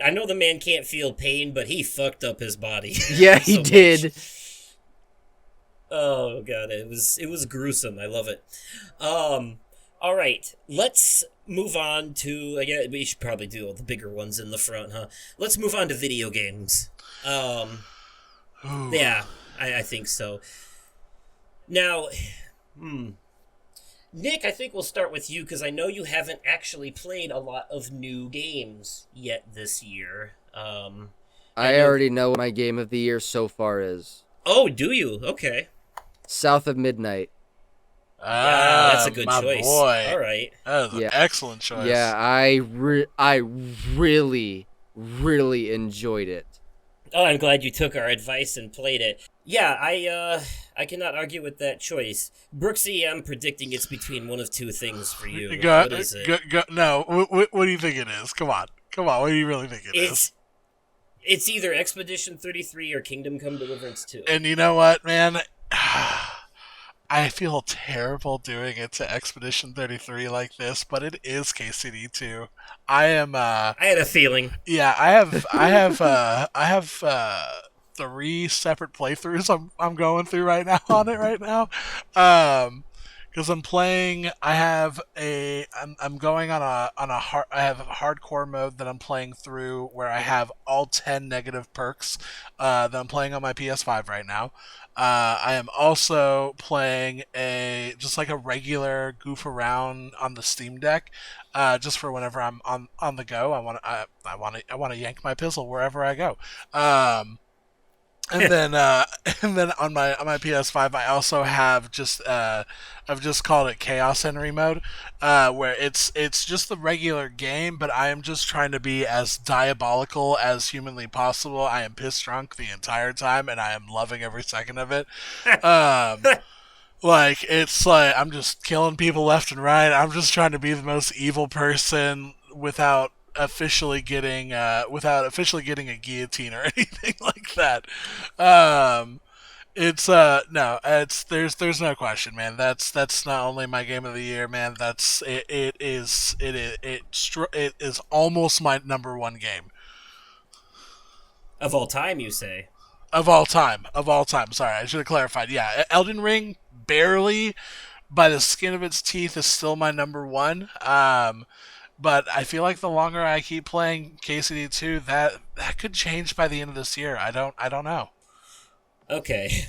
I know the man can't feel pain, but he fucked up his body. Yeah, he did. Much. Oh god, it was gruesome. I love it. All right, let's move on to. We should probably do all the bigger ones in the front, huh? Let's move on to video games. Yeah, I think so. Now, Nick, I think we'll start with you because I know you haven't actually played a lot of new games yet this year. I already know what my game of the year so far is. Oh, do you? Okay. South of Midnight. Yeah, that's a good choice. Boy. All right. That was an excellent choice. Yeah, I really enjoyed it. Oh, I'm glad you took our advice and played it. Yeah, I cannot argue with that choice. Brooksy, I'm predicting it's between one of two things for you. What is it? No, what do you think it is? Come on. What do you really think it is? It's either Expedition 33 or Kingdom Come Deliverance 2. And you know what, man? I feel terrible doing it to Expedition 33 like this, but it is KCD 2. I had a feeling. Yeah, I have 3 separate playthroughs I'm going through right now on it right now. Because I'm playing, I'm going on a hard, I have a hardcore mode that I'm playing through where I have all 10 negative perks that I'm playing on my PS5 right now. I am also playing just like a regular goof around on the Steam Deck, just for whenever I'm on the go. I want to yank my pistol wherever I go. And then and then on my PS5 I also have I've just called it Chaos Henry mode, where it's just the regular game, but I am just trying to be as diabolical as humanly possible. I am piss drunk the entire time, and I am loving every second of it. Like it's like I'm just killing people left and right. I'm just trying to be the most evil person without officially getting a guillotine or anything like that. It's no, it's there's no question, man. That's not only my game of the year, man. It is almost my number one game Of all time, you say? of all time. Of all time. Sorry, I should have clarified. Yeah, Elden Ring barely by the skin of its teeth is still my number one. But I feel like the longer I keep playing KCD2, that could change by the end of this year. I don't know. Okay.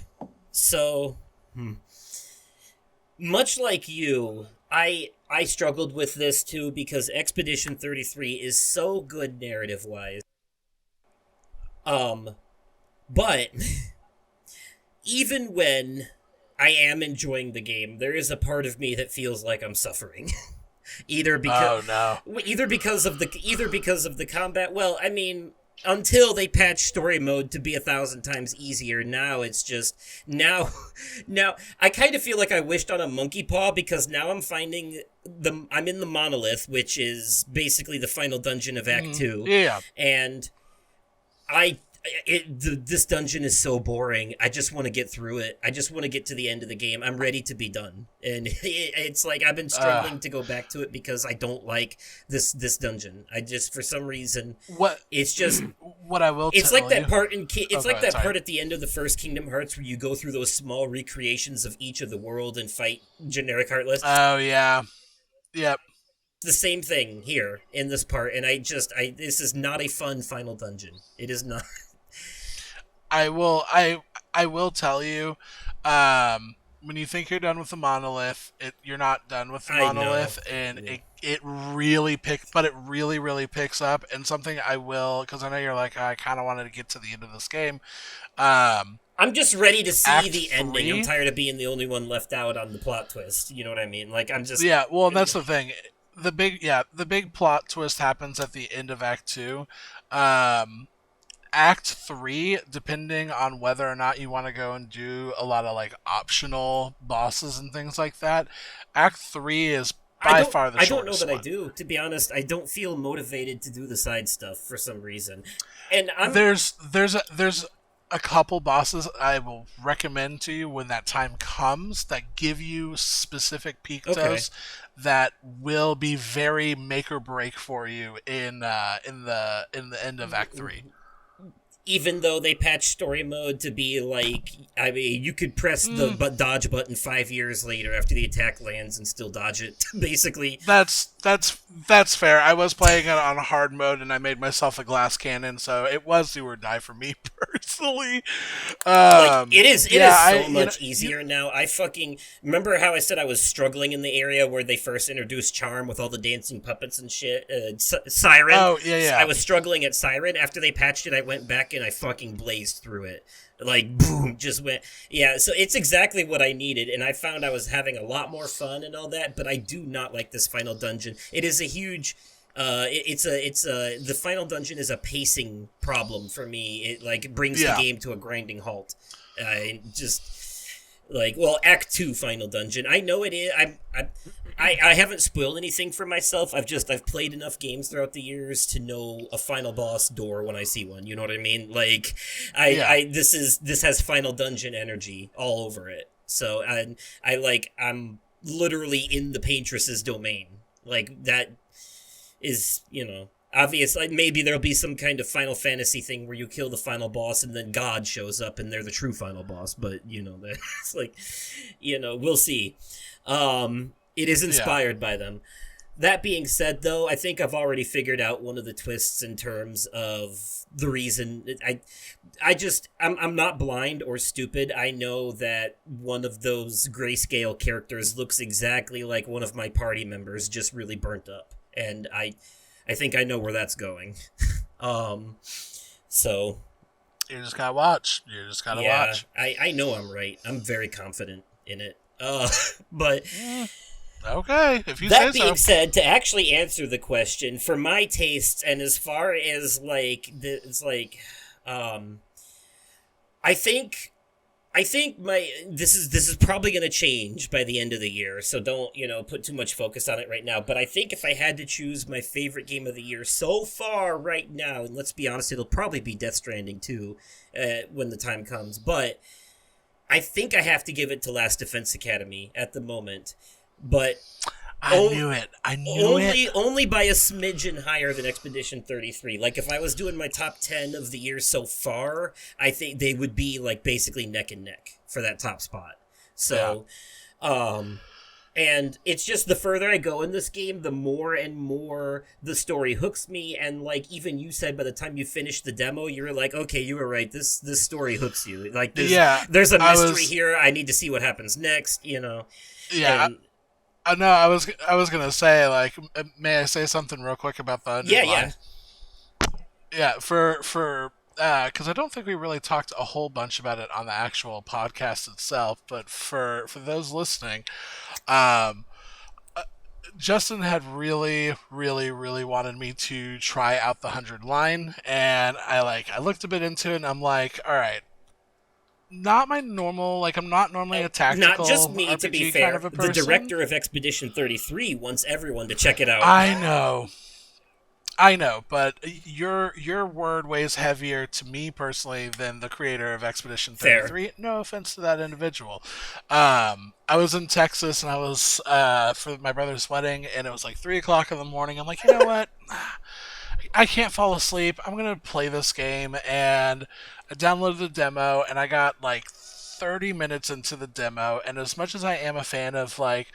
So, much like you, I struggled with this too because Expedition 33 is so good narrative-wise. But even when I am enjoying the game, there is a part of me that feels like I'm suffering. Either because either because of the combat. Well, I mean, until they patch story mode to be 1,000 times easier, now it's just now I kind of feel like I wished on a monkey paw because now I'm finding I'm in the monolith, which is basically the final dungeon of Act 2. Yeah. And this dungeon is so boring. I just want to get through it. I just want to get to the end of the game. I'm ready to be done. And it's like I've been struggling to go back to it because I don't like this dungeon. I just, for some reason, it's just what I will. It's tell like that you. part in Sorry. part at the end of the first Kingdom Hearts where you go through those small recreations of each of the world and fight generic Heartless. Oh yeah. Yep. The same thing here in this part, and this is not a fun final dungeon. It is not. I will tell you, when you think you're done with the monolith, you're not done with the monolith, and it really really picks up. And something I will, because I know you're like, I kind of wanted to get to the end of this game. I'm just ready to see Act the ending. 3? I'm tired of being the only one left out on the plot twist. You know what I mean? Like I'm just Well, and that's the thing. The big plot twist happens at the end of Act 2. Act 3, depending on whether or not you want to go and do a lot of like optional bosses and things like that, Act 3 is by far the shortest. I don't know that one. I do. To be honest, I don't feel motivated to do the side stuff for some reason. And there's a couple bosses I will recommend to you when that time comes that give you specific pictos that will be very make or break for you in the end of Act 3. Even though they patched story mode to be like, I mean, you could press the dodge button 5 years later after the attack lands and still dodge it. Basically, That's fair. I was playing it on hard mode and I made myself a glass cannon, so it was do or die for me personally. It is so much easier now. I fucking remember how I said I was struggling in the area where they first introduced Charm with all the dancing puppets and shit. Siren. Oh yeah. I was struggling at Siren. After they patched it, I went back and I fucking blazed through it. Like, boom, just went. Yeah, so it's exactly what I needed, and I found I was having a lot more fun and all that, but I do not like this final dungeon. It is a huge. The final dungeon is a pacing problem for me. It, like, brings the game to a grinding halt. Act 2 final dungeon. I know it is. I haven't spoiled anything for myself. I've played enough games throughout the years to know a final boss door when I see one. You know what I mean? Like, this has final dungeon energy all over it. So I'm literally in the paintress's domain. Like that is, Obviously, maybe there'll be some kind of Final Fantasy thing where you kill the final boss and then God shows up and they're the true final boss. But that's like, we'll see. It is inspired by them. That being said, though, I think I've already figured out one of the twists in terms of the reason. I'm not blind or stupid. I know that one of those grayscale characters looks exactly like one of my party members, just really burnt up, and I think I know where that's going. So you just gotta watch. Watch. I know I'm right. I'm very confident in it. But. Okay, if you that say being so. said, to actually answer the question, for my tastes, and as far as I think this is probably going to change by the end of the year, so don't put too much focus on it right now. But I think if I had to choose my favorite game of the year so far right now, and let's be honest, it'll probably be Death Stranding too, when the time comes. But I think I have to give it to Last Defense Academy at the moment. But I knew it. Only by a smidgen higher than Expedition 33. Like, if I was doing my top 10 of the year so far, I think they would be, like, basically neck and neck for that top spot. So, and it's just the further I go in this game, the more and more the story hooks me. And, like, even you said by the time you finished the demo, you were like, okay, you were right. This story hooks you. Like, there's a mystery here. I need to see what happens next, Yeah. And, no, I was gonna say, like, may I say something real quick about the underline? Yeah. For because I don't think we really talked a whole bunch about it on the actual podcast itself, but for those listening, Justin had really, really, really wanted me to try out the 100 line, and I looked a bit into it, and I'm like, all right. Not my normal, I'm not normally a tactical not just me, RPG to be fair. kind of a person. The director of Expedition 33 wants everyone to check it out. I know, but your word weighs heavier to me personally than the creator of Expedition 33. Fair. No offense to that individual. I was in Texas and I was for my brother's wedding, and it was like 3:00 in the morning. I'm like, you know what? I can't fall asleep. I'm gonna play this game, and I downloaded the demo, and I got like 30 minutes into the demo, and as much as I am a fan of like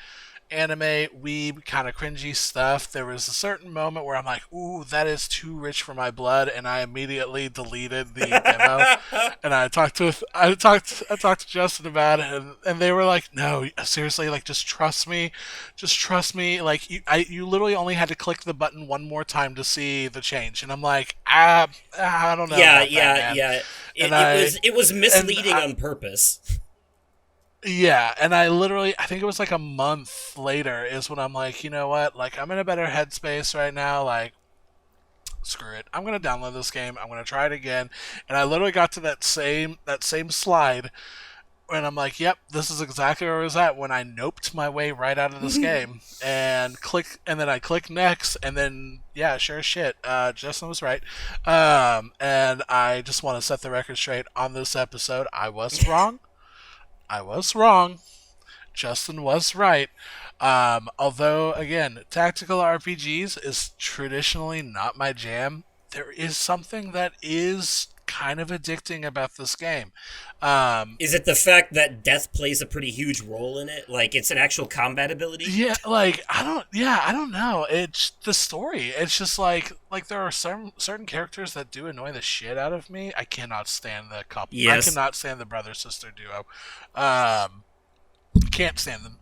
anime, weeb, kind of cringy stuff, there was a certain moment where I'm like, ooh, that is too rich for my blood, and I immediately deleted the demo. And I talked to Justin about it, and they were like, no, seriously, like, just trust me, like, you literally only had to click the button one more time to see the change, and I'm like, I don't know. Yeah. It was misleading on purpose. Yeah, and I think it was like a month later is when I'm like, you know what, like, I'm in a better headspace right now, like, screw it, I'm gonna download this game, I'm gonna try it again, and I literally got to that same slide, and I'm like, yep, this is exactly where I was at when I noped my way right out of this game, and then I click next, and then, yeah, sure as shit, Justin was right, and I just want to set the record straight on this episode, I was wrong. Justin was right. Although, again, tactical RPGs is traditionally not my jam, there is something that is kind of addicting about this game. Is it the fact that death plays a pretty huge role in it? Like, it's an actual combat ability? Yeah, like, I don't know. It's the story. It's just like there are certain characters that do annoy the shit out of me. I cannot stand the couple. Yes. I cannot stand the brother-sister duo. Can't stand them.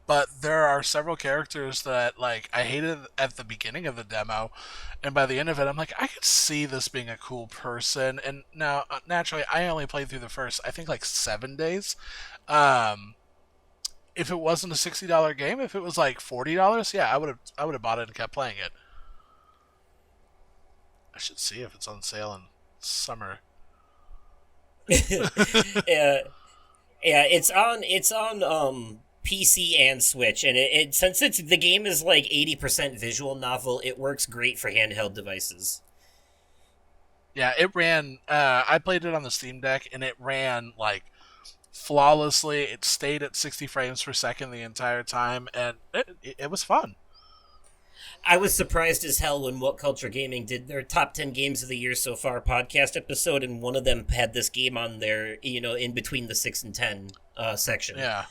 But there are several characters that, like, I hated at the beginning of the demo, and by the end of it, I'm like, I could see this being a cool person. And now, naturally, I only played through the first, I think, like 7 days. If it wasn't a $60 game, if it was like $40, yeah, I would have bought it and kept playing it. I should see if it's on sale in summer. Yeah, it's on PC and Switch, and it since the game is like 80% visual novel, it works great for handheld devices. Yeah, it ran. I played it on the Steam Deck, and it ran like flawlessly. It stayed at 60 frames per second the entire time, and it was fun. I was surprised as hell when What Culture Gaming did their top 10 games of the year so far podcast episode, and one of them had this game on there, in between the 6 and 10 section. Yeah.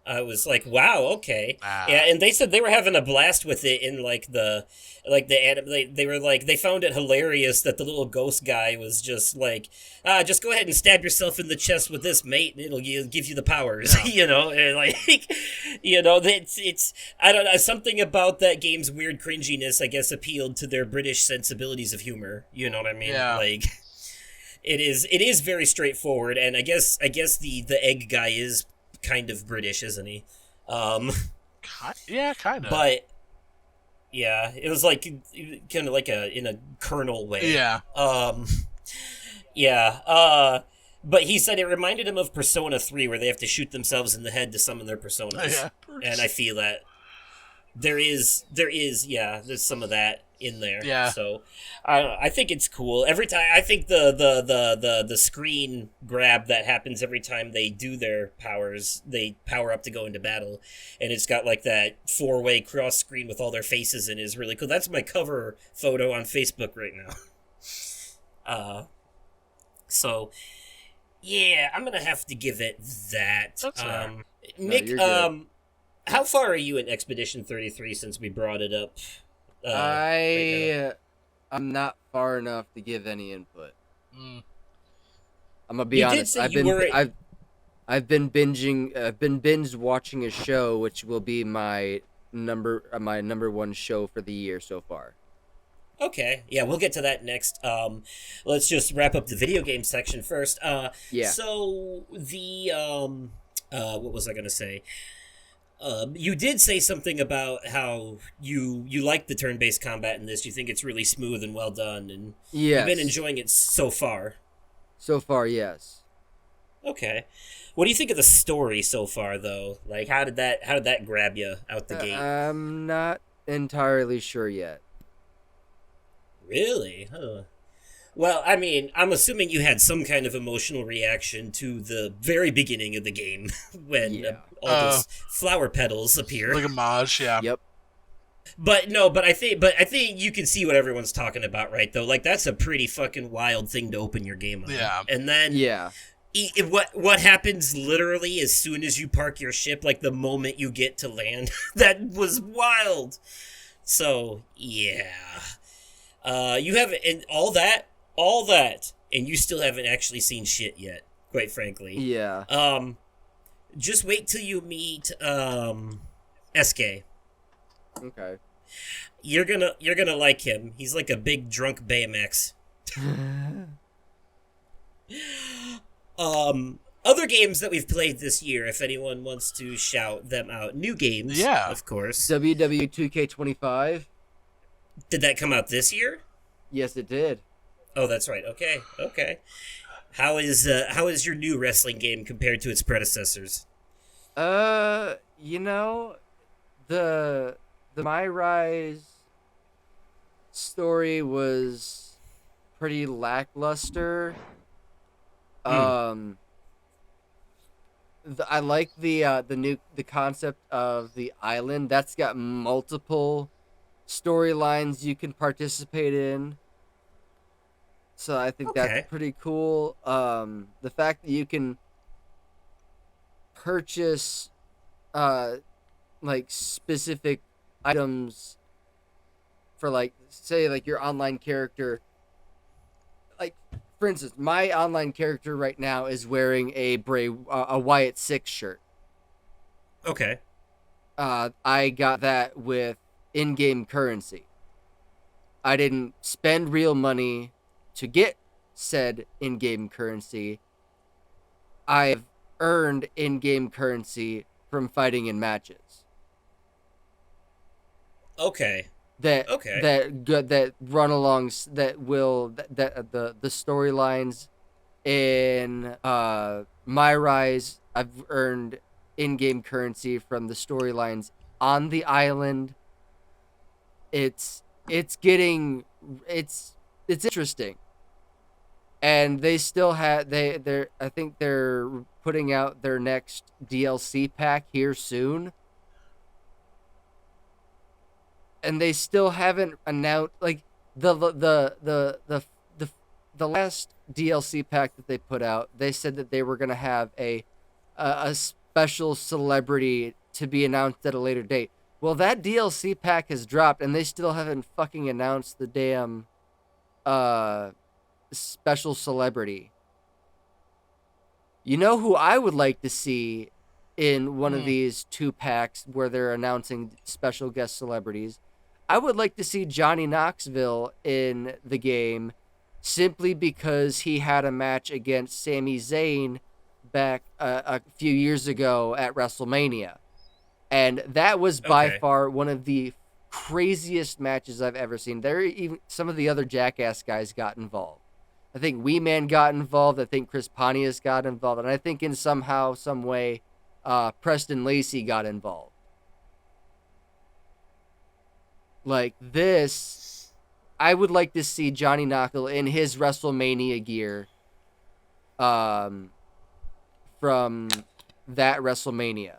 I was like, wow, okay. Ah. Yeah, and they said they were having a blast with it in they were like, they found it hilarious that the little ghost guy was just like, just go ahead and stab yourself in the chest with this, mate, and it'll give you the powers, Yeah. and like, it's, I don't know, something about that game's weird cringiness, I guess, appealed to their British sensibilities of humor, you know what I mean? Yeah. Like, it is very straightforward, and I guess the egg guy is kind of British, isn't he? Yeah, kind of. But yeah, it was like kind of like in a kernel way. Yeah. Yeah. But he said it reminded him of Persona 3, where they have to shoot themselves in the head to summon their personas. Yeah. And I feel that there's some of that in there. Yeah. So I think it's cool. Every time, I think the screen grab that happens every time they do their powers, they power up to go into battle, and it's got like that 4-way cross screen with all their faces in, is really cool. That's my cover photo on Facebook right now. So yeah, I'm gonna have to give it that. That's all right. Nick, you're good. how far are you in Expedition 33 since we brought it up? Right I'm not far enough to give any input. Mm. I'm gonna be You did honest. say I've you been were- I've been binging. I've been binge watching a show, which will be my number one show for the year so far. Okay, yeah, we'll get to that next. Let's just wrap up the video game section first. Yeah. So the what was I gonna say? You did say something about how you like the turn-based combat in this. You think it's really smooth and well done, and Yes. you've been enjoying it so far. So far, yes. Okay, what do you think of the story so far, though? Like, how did that grab you out the gate? I'm not entirely sure yet. Really? Huh. Well, I mean, I'm assuming you had some kind of emotional reaction to the very beginning of the game when Yeah. all those flower petals appear. Like a mage, yeah. Yep. But I think you can see what everyone's talking about, right? Though, like, that's a pretty fucking wild thing to open your game on. Yeah. And then Yeah. what happens literally as soon as you park your ship, like the moment you get to land, that was wild. So yeah, you have and all that, and you still haven't actually seen shit yet, quite frankly. Yeah. Just wait till you meet SK. Okay. You're gonna like him. He's like a big drunk Baymax. Other games that we've played this year, if anyone wants to shout them out. New games, Yeah. of course. WW 2K25. Did that come out this year? Yes, it did. Oh, that's right. Okay. How is your new wrestling game compared to its predecessors? You know, the My Rise story was pretty lackluster. I like the concept of the island. That's got multiple storylines you can participate in. So I think Okay. that's pretty cool. The fact that you can purchase like specific items for, like, say, like your online character, like, for instance, my online character right now is wearing a Wyatt Six shirt. Okay. I got that with in-game currency. I didn't spend real money to get said in-game currency. I've earned in-game currency from fighting in matches. Okay. That run along the storylines in My Rise. I've earned in-game currency from the storylines on the island. It's interesting, and they still have I think they're putting out their next DLC pack here soon. and they still haven't announced like the last DLC pack that they put out. They said that they were gonna have a special celebrity to be announced at a later date. Well, that DLC pack has dropped, and they still haven't fucking announced the damn special celebrity. You know who I would like to see in one of these 2 packs where they're announcing special guest celebrities? I would like to see Johnny Knoxville in the game simply because he had a match against Sami Zayn back a few years ago at WrestleMania. And that was by far one of the craziest matches I've ever seen. There even some of the other Jackass guys got involved. I think Wee Man got involved. I think Chris Pontius got involved. And I think in some way, Preston Lacey got involved. Like this, I would like to see Johnny Knoxville in his WrestleMania gear from that WrestleMania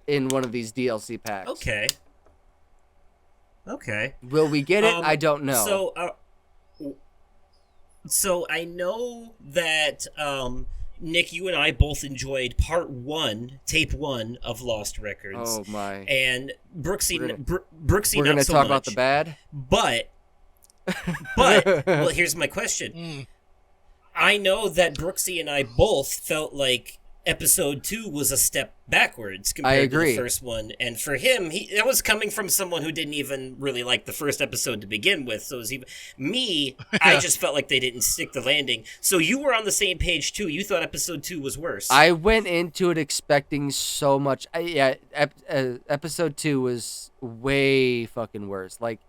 in one of these DLC packs. Okay. Will we get it? I don't know. So I know that Nick, you and I both enjoyed tape 1 of Lost Records. Oh my! And Brooksy, we're not gonna so talk much, about the bad. But well, here's my question. I know that Brooksy and I both felt like episode 2 was a step backwards compared to the first one, and for him, that was coming from someone who didn't even really like the first episode to begin with. So it was I just felt like they didn't stick the landing. So you were on the same page too. You thought episode 2 was worse. I went into it expecting so much. Episode 2 was way fucking worse. Like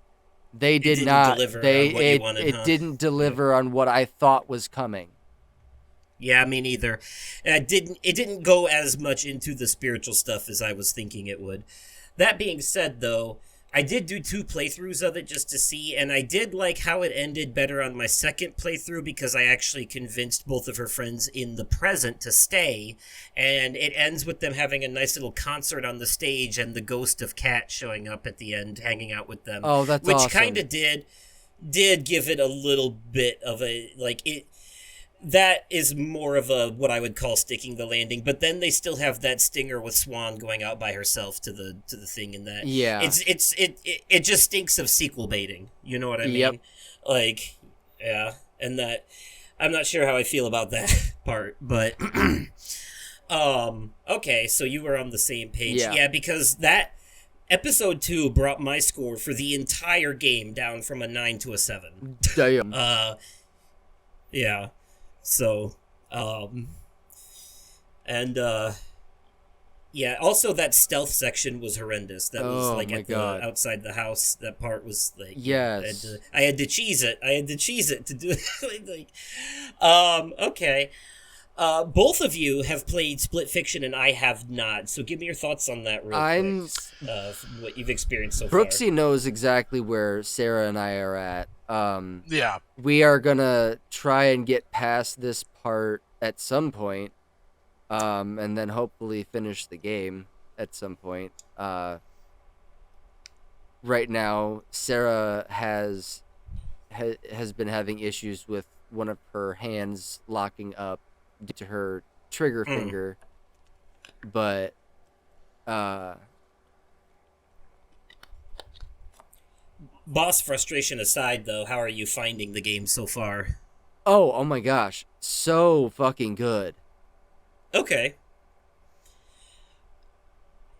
they did not. It didn't deliver on what I thought was coming. Yeah, me neither. It didn't go as much into the spiritual stuff as I was thinking it would. That being said, though, I did do 2 playthroughs of it just to see, and I did like how it ended better on my second playthrough because I actually convinced both of her friends in the present to stay, and it ends with them having a nice little concert on the stage and the ghost of Kat showing up at the end, hanging out with them. Oh, that's awesome. Which kind of did give it a little bit of a, like, it... That is more of a what I would call sticking the landing, but then they still have that stinger with Swan going out by herself to the thing, and that it just stinks of sequel baiting. You know what I mean? Yep. Like, yeah, and that I'm not sure how I feel about that part, but okay, so you were on the same page, yeah, because that episode 2 brought my score for the entire game down from a 9 to a 7. Damn. Yeah. So, yeah, also that stealth section was horrendous. That was outside the house. That part was like, yes, I had to cheese it to do it. Okay. Both of you have played Split Fiction and I have not. So give me your thoughts on that real quick. What you've experienced so far. Brooksy knows exactly where Sarah and I are at. Yeah. We are gonna try and get past this part at some point, and then hopefully finish the game at some point. Right now, Sarah has been having issues with one of her hands locking up due to her trigger finger, but boss frustration aside, though, how are you finding the game so far? Oh my gosh, so fucking good. Okay.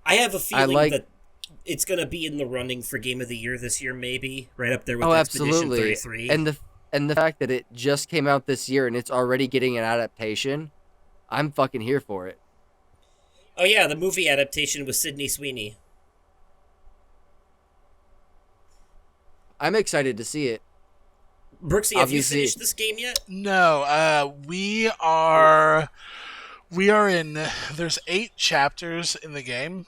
I have a feeling that it's going to be in the running for Game of the Year this year, maybe, right up there with Expedition 33. And the fact that it just came out this year and it's already getting an adaptation, I'm fucking here for it. Oh yeah, the movie adaptation with Sydney Sweeney. I'm excited to see it. Brooksy, have you finished this game yet? No, we are in, there's 8 chapters in the game.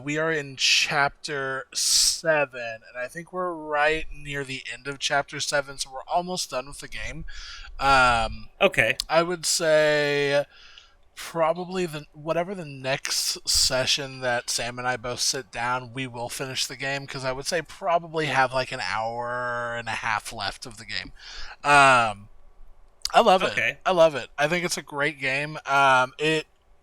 We are in chapter 7, and I think we're right near the end of chapter 7, so we're almost done with the game. Okay. I would say probably whatever the next session that Sam and I both sit down, we will finish the game because I would say probably have like an hour and a half left of the game. I love it. Okay. I love it. I think it's a great game.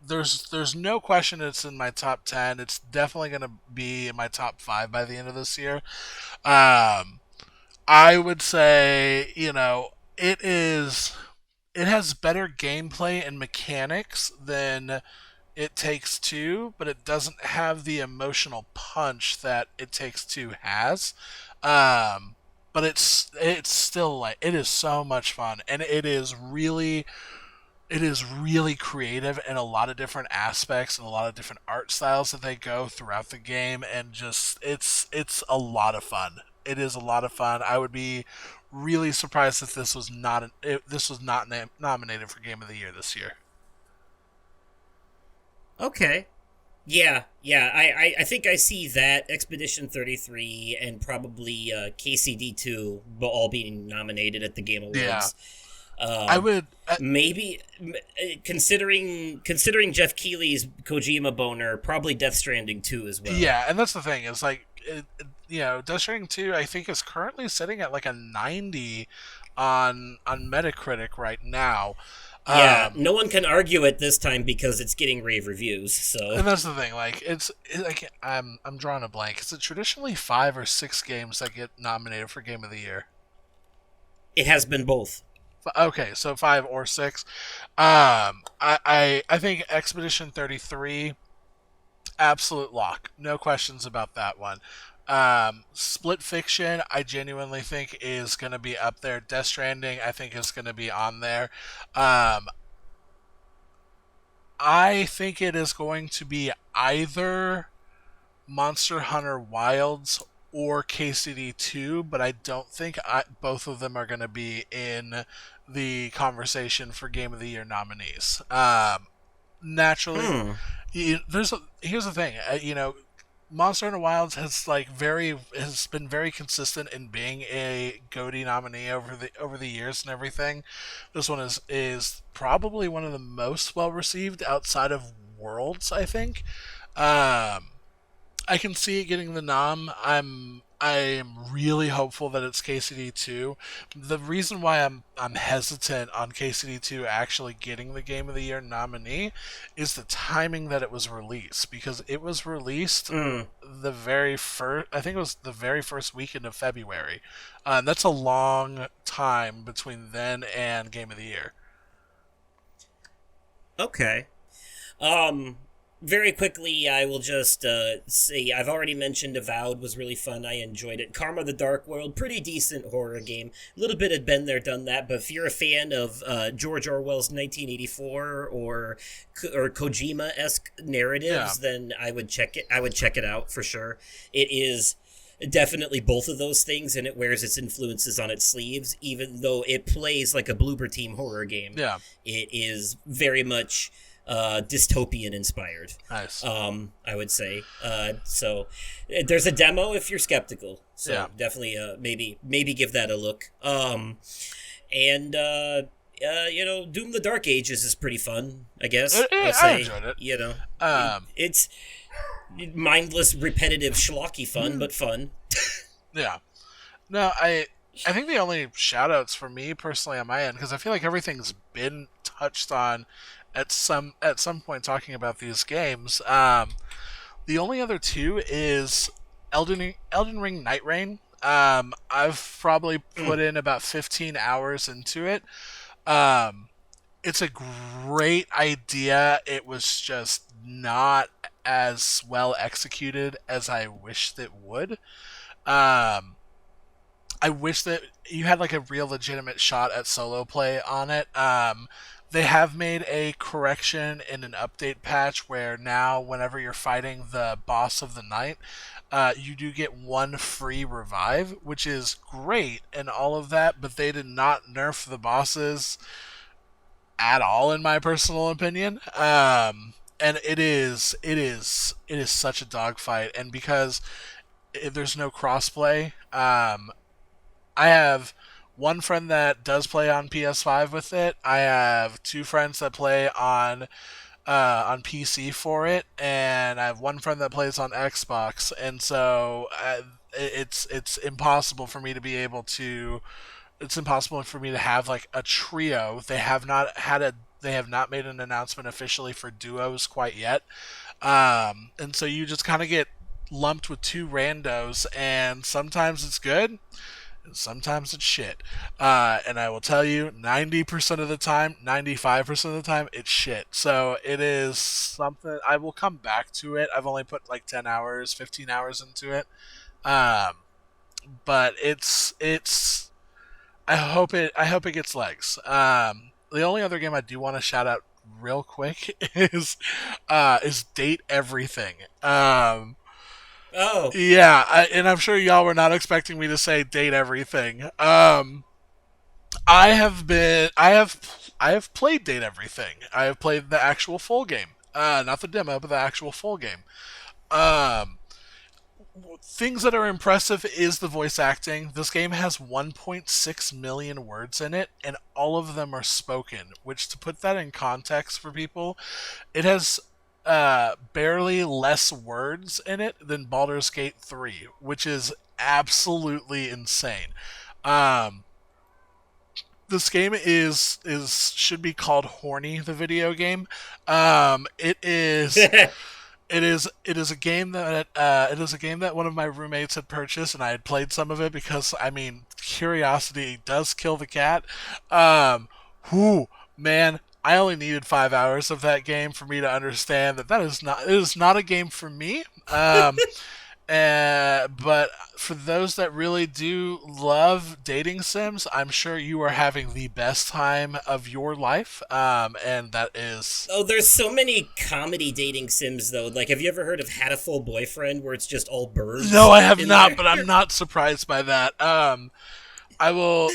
There's no question it's in my top 10. It's definitely going to be in my top 5 by the end of this year. Um, I would say, it has better gameplay and mechanics than It Takes Two, but it doesn't have the emotional punch that It Takes Two has. Um, but it's still like it is so much fun, and it is really creative in a lot of different aspects and a lot of different art styles that they go throughout the game, and just it's a lot of fun. It is a lot of fun. I would be really surprised if this was not nominated for Game of the Year this year. Okay. Yeah. I think I see that Expedition 33 and probably KCD 2 all being nominated at the Game Awards. Yeah. I would. Maybe considering Jeff Keighley's Kojima boner, probably Death Stranding 2 as well. Yeah, and that's the thing. It's like, Death Stranding 2, I think, is currently sitting at like a 90 on Metacritic right now. Yeah, no one can argue it this time because it's getting rave reviews. So, and that's the thing. Like, I'm drawing a blank. Is it traditionally 5 or 6 games that get nominated for Game of the Year? it has been both. Okay, so 5 or 6. I think Expedition 33, absolute lock. No questions about that one. Split Fiction, I genuinely think is going to be up there. Death Stranding, I think is going to be on there. I think it is going to be either Monster Hunter Wilds or KCD 2, but I don't think both of them are going to be in the conversation for Game of the Year nominees. Naturally, here's the thing. Monster Hunter Wilds has been very consistent in being a GOTY nominee over the years and everything. This one is probably one of the most well received outside of Worlds, I think. I can see it getting the nom. I am really hopeful that it's KCD2. The reason why I'm hesitant on KCD2 actually getting the Game of the Year nominee is the timing that it was released, because it was released the very first, I think it was the very first weekend of February. That's a long time between then and Game of the Year. Okay. Very quickly, I will just say I've already mentioned Avowed was really fun. I enjoyed it. Karma the Dark World, pretty decent horror game. A little bit had been there, done that. But if you're a fan of George Orwell's 1984 or Kojima-esque narratives, then I would check it. I would check it out for sure. It is definitely both of those things, and it wears its influences on its sleeves. Even though it plays like a Bloober Team horror game, it is very much dystopian inspired. Nice. I would say. So there's a demo if you're skeptical. So definitely maybe give that a look. And Doom the Dark Ages is pretty fun, I guess. I enjoyed it. It's mindless, repetitive, schlocky fun, but fun. Yeah. No, I think the only shout-outs for me personally on my end, because I feel like everything's been touched on at some point talking about these games. The only other two is Elden Ring Night Rain. I've probably put in about 15 hours into it. It's a great idea. It was just not as well executed as I wished it would. I wish that you had like a real legitimate shot at solo play on it. They have made a correction in an update patch where now whenever you're fighting the boss of the night, you do get one free revive, which is great and all of that, but they did not nerf the bosses at all, in my personal opinion. And it is such a dogfight, and because there's no crossplay, I have one friend that does play on PS5 with it. I have two friends that play on on PC for it, and I have one friend that plays on Xbox, and so it's impossible for me to be able to. It's impossible for me to have like a trio. They have not made an announcement officially for duos quite yet, and so you just kind of get lumped with two randos, and sometimes it's good, and sometimes it's shit. And I will tell you, 90% of the time, 95% of the time, it's shit. So it is something I will come back to it. I've only put like 10 hours, 15 hours into it. Um, but it's I hope it gets legs. The only other game I do want to shout out real quick is Date Everything. Oh, Yeah, and I'm sure y'all were not expecting me to say Date Everything. I have played Date Everything. I have played the actual full game. Not the demo, but the actual full game. Um, Things that are impressive is the voice acting. This game has 1.6 million words in it, and all of them are spoken. Which, to put that in context for people, it has barely less words in it than Baldur's Gate 3, which is absolutely insane. Um, this game is should be called Horny, the video game. It is. It is a game that one of my roommates had purchased, and I had played some of it because I mean curiosity does kill the cat. Um, whoo, man, I only needed 5 hours of that game for me to understand that it is not a game for me. But for those that really do love dating sims, I'm sure you are having the best time of your life. And that is. oh, there's so many comedy dating sims though. Like, have you ever heard of Hatful Boyfriend, where it's just all birds? No, I have in not, there? but I'm not surprised by that. I will,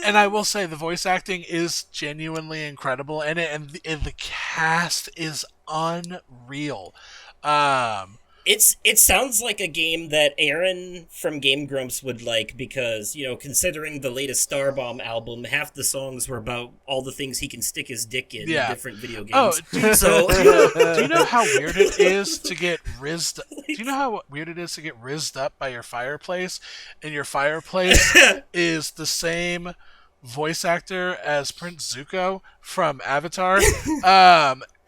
and I will say the voice acting is genuinely incredible in it, and the cast is unreal. Um, It sounds like a game that Aaron from Game Grumps would like because, considering the latest Starbomb album, half the songs were about all the things he can stick his dick in Yeah. different video games. Oh, So do you know how weird it is to get rizzed? Do you know how weird it is to get rizzed up by your fireplace, and your fireplace is the same voice actor as Prince Zuko from Avatar?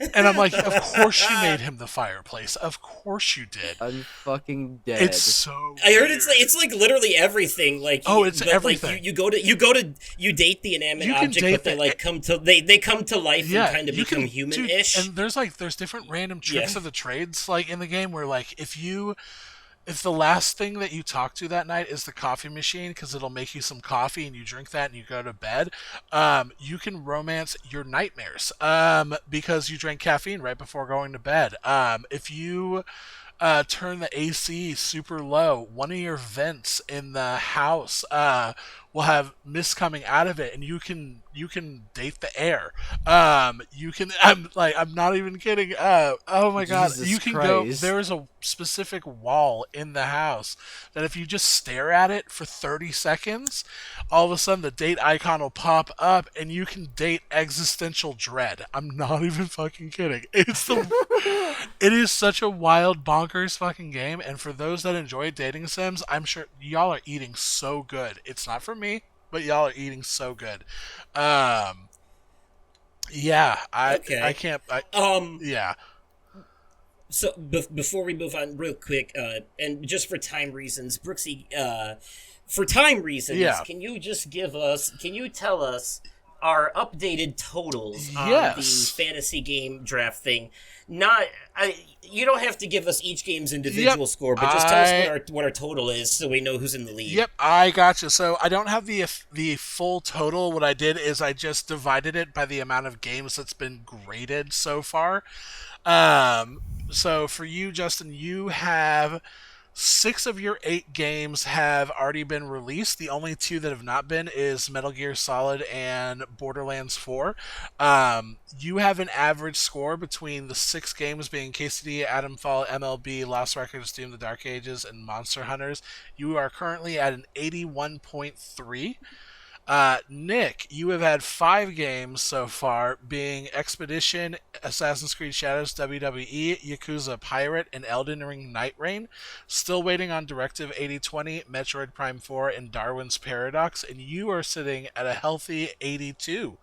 And I'm like, of course you made him the fireplace. Of course you did. I'm fucking dead. It's so. I heard weird. it's like literally everything. Like It's but, everything. Like, you date the inanimate You can object, date but they the- like come to they come to life and kind of you become can- human-ish. dude, and there's different random tricks Yeah. of the trades like in the game where like if the last thing that you talk to that night is the coffee machine because it'll make you some coffee and you drink that and you go to bed, you can romance your nightmares because you drank caffeine right before going to bed. If you turn the AC super low, one of your vents in the house will have mist coming out of it, and you can date the air. You can. I'm not even kidding. Oh my god, Jesus you can Christ. go. There is a specific wall in the house that if you just stare at it for 30 seconds, all of a sudden the date icon will pop up, and you can date existential dread. I'm not even fucking kidding. It is such a wild, bonkers fucking game, and for those that enjoy dating sims, I'm sure y'all are eating so good. It's not for me, but y'all are eating so good. Yeah, Okay. I can't. Um, Yeah, So before we move on, real quick, and just for time reasons, Brooksy, for time reasons, Yeah. can you tell us our updated totals on Yes. the fantasy game draft thing? You don't have to give us each game's individual Yep, score, but just tell us what our total is so we know who's in the lead. Yep, I gotcha. So I don't have the full total. What I did is I just divided it by the amount of games that's been graded so far. So for you, Justin, you have 6 of your 8 games have already been released. The only 2 that have not been is Metal Gear Solid and Borderlands 4. You have an average score between the 6 games being Quesadilla, Atomfall, MLB, Lost Records, Doom, The Dark Ages, and Monster Hunters. You are currently at an 81.3. Nick, you have had 5 games so far, being Expedition, Assassin's Creed Shadows WWE, Yakuza Pirate, and Elden Ring Night Rain. Still waiting on Directive 8020, Metroid Prime 4, and Darwin's Paradox, and you are sitting at a healthy 82.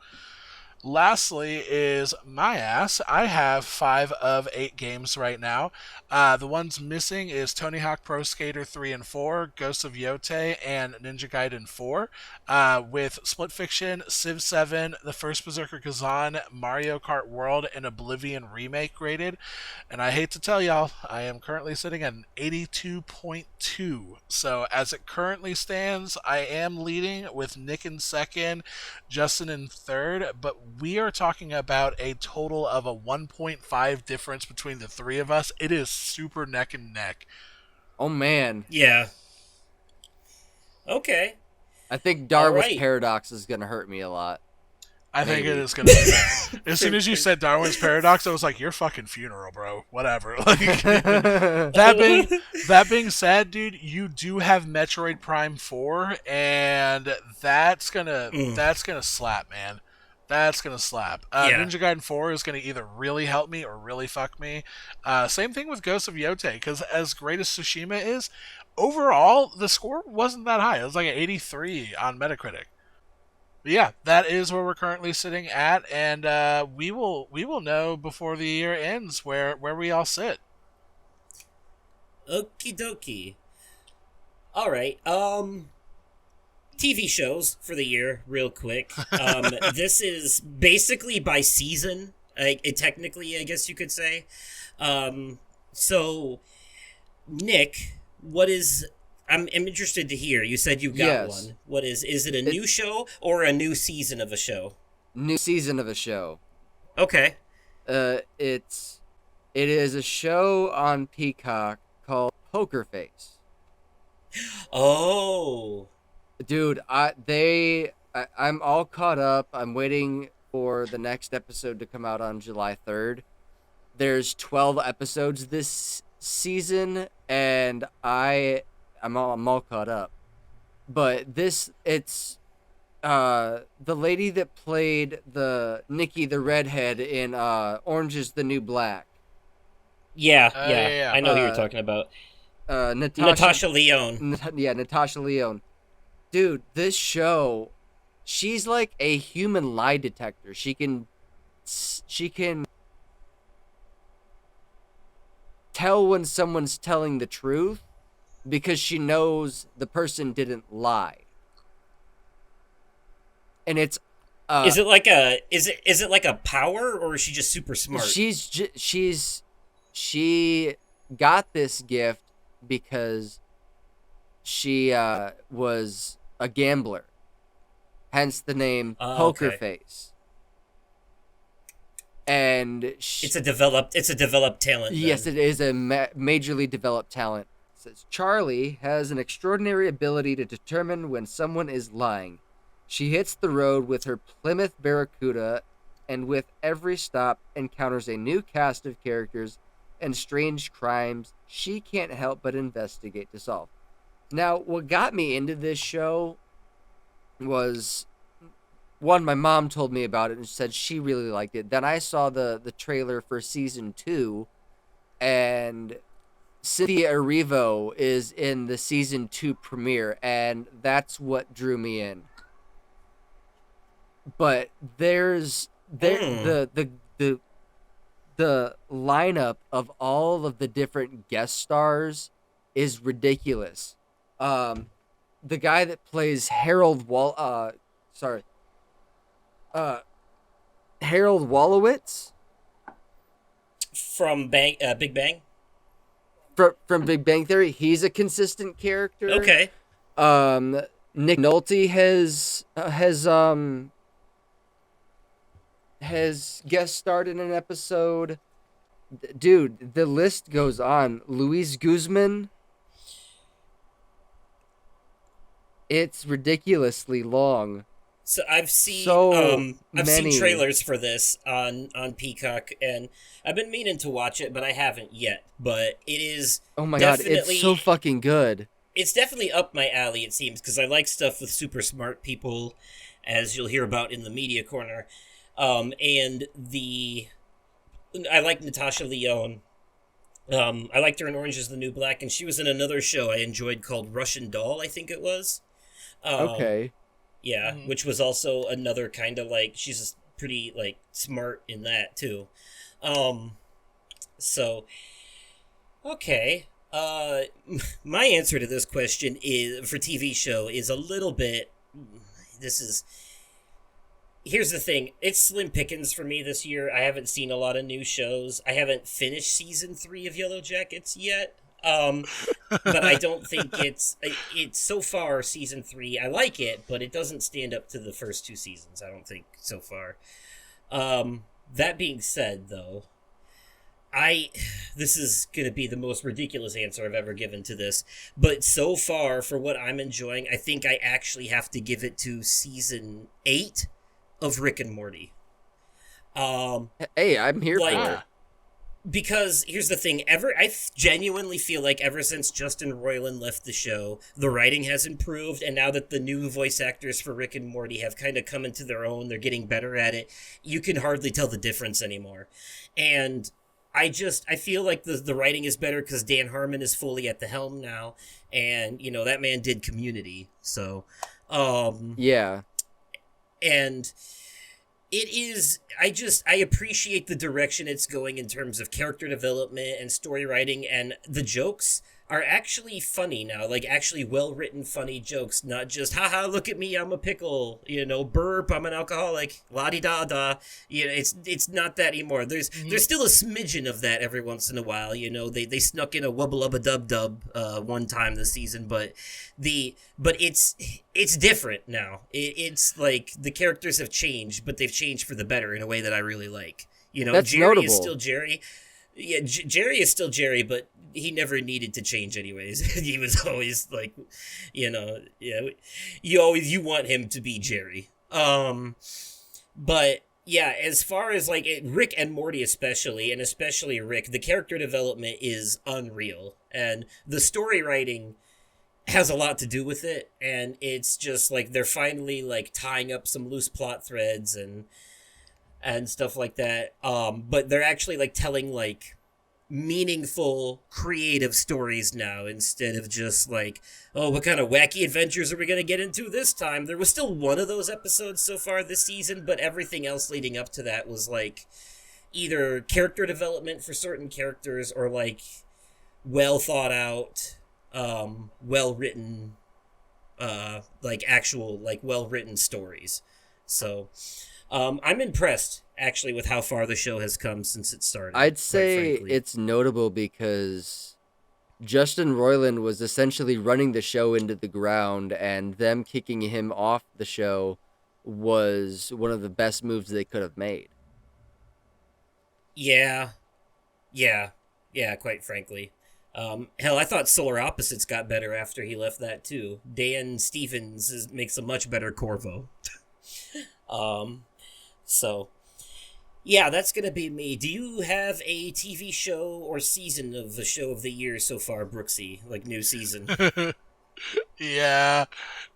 Lastly is my ass. I have 5 of 8 games right now. The ones missing is Tony Hawk Pro Skater 3 and 4, Ghosts of Yotei, and Ninja Gaiden 4. With Split Fiction, Civ 7, The First Berserker Kazan, Mario Kart World, and Oblivion Remake graded. And I hate to tell y'all, I am currently sitting at an 82.2. So as it currently stands, I am leading with Nick in second, Justin in third, but we are talking about a total of a 1.5 difference between the 3 of us. It is super neck and neck. Oh man. Yeah. Okay. I think Darwin's Alright. Paradox is gonna hurt me a lot. I think Maybe. it is going to. As soon as you said Darwin's Paradox, I was like, "Your fucking funeral, bro. Whatever." Like, that being said, dude, you do have Metroid Prime 4, and that's gonna slap, man. That's gonna slap. Yeah. Ninja Gaiden 4 is gonna either really help me or really fuck me. Same thing with Ghost of Yotei, because as great as Tsushima is, overall the score wasn't that high. It was like an 83 on Metacritic. But yeah, that is where we're currently sitting at, and we will know before the year ends where we all sit. Okie dokie. All right. TV shows for the year, real quick. This is basically by season. Technically, I guess you could say. So, Nick, what is? I'm interested to hear. You said you got Yes. one. What is? Is it a new show or a new season of a show? New season of a show. Okay. It is a show on Peacock called Poker Face. Oh. Dude, I'm all caught up. I'm waiting for the next episode to come out on July 3rd. There's 12 episodes this season, and I'm all caught up. But it's the lady that played the Nikki the redhead in Orange is the New Black. Yeah, yeah. I know who you're talking about. Natasha Lyonne. Natasha Lyonne. Dude, this show, she's like a human lie detector. She can tell when someone's telling the truth because she knows the person didn't lie. And it's Is it like a power, or is she just super smart? She got this gift because she was a gambler, hence the name Poker okay. Face. And It's a developed talent. Then. yes, it is a majorly developed talent. It says Charlie has an extraordinary ability to determine when someone is lying. She hits the road with her Plymouth Barracuda, and with every stop encounters a new cast of characters and strange crimes she can't help but investigate to solve. Now, what got me into this show was, one, my mom told me about it and said she really liked it. Then I saw the trailer for season 2, and Cynthia Erivo is in the season 2 premiere, and that's what drew me in. But the lineup of all of the different guest stars is ridiculous. The guy that plays Harold Wolowitz From Big Bang. from Big Bang Theory, he's a consistent character. Okay. Nick Nolte has guest starred in an episode. Dude, the list goes on. Luis Guzman. It's ridiculously long. So I've seen I've seen trailers for this on Peacock, and I've been meaning to watch it, but I haven't yet. But it is Oh my god, it's so fucking good. it's definitely up my alley. It seems because I like stuff with super smart people, as you'll hear about in the media corner, and the I like Natasha Lyonne. I liked her in Orange Is the New Black, and she was in another show I enjoyed called Russian Doll, I think it was. Okay. Yeah, which was also another kind of like she's just pretty like smart in that too. So okay. My answer to this question is for TV show is a little bit. This is Here's the thing. It's slim pickings for me this year. I haven't seen a lot of new shows. I haven't finished season 3 of Yellow Jackets yet. But I don't think it's so far season 3. I like it, but it doesn't stand up to the first 2 seasons. I don't think so far. That being said, though, this is going to be the most ridiculous answer I've ever given to this, but so far for what I'm enjoying, I think I actually have to give it to season 8 of Rick and Morty. Hey, I'm here for it. Because here's the thing, I genuinely feel like ever since Justin Roiland left the show, the writing has improved, and now that the new voice actors for Rick and Morty have kind of come into their own, they're getting better at it, you can hardly tell the difference anymore. And I feel like the writing is better because Dan Harmon is fully at the helm now, and, you know, that man did Community, so... yeah. And it is, I appreciate the direction it's going in terms of character development and story writing, and the jokes are actually funny now, like actually well-written funny jokes, not just, haha, look at me, I'm a pickle, you know, burp, I'm an alcoholic, la-di-da-da, you know, it's not that anymore. There's still a smidgen of that every once in a while, you know, they snuck in a wubba-lubba-dub-dub one time this season, but it's different now. It's like the characters have changed, but they've changed for the better in a way that I really like. You know, That's Jerry notable. is still Jerry. Yeah, Jerry is still Jerry, but he never needed to change anyways. He was always like, you know, yeah, you want him to be Jerry. But yeah, as far as like Rick and Morty especially, and especially Rick, the character development is unreal, and the story writing has a lot to do with it, and it's just like they're finally like tying up some loose plot threads and stuff like that. But they're actually like telling like meaningful, creative stories now instead of just like, oh, what kind of wacky adventures are we going to get into this time? There was still one of those episodes so far this season, but everything else leading up to that was like either character development for certain characters or like well thought out, well written, like actual like well written stories. So I'm impressed actually with how far the show has come since it started. I'd say it's notable because Justin Roiland was essentially running the show into the ground, and them kicking him off the show was one of the best moves they could have made. Yeah, quite frankly. Hell, I thought Solar Opposites got better after he left that too. Dan Stevens makes a much better Corvo. So, yeah, that's gonna be me. Do you have a TV show or season of the show of the year so far, Brooksy? Like, new season? Yeah,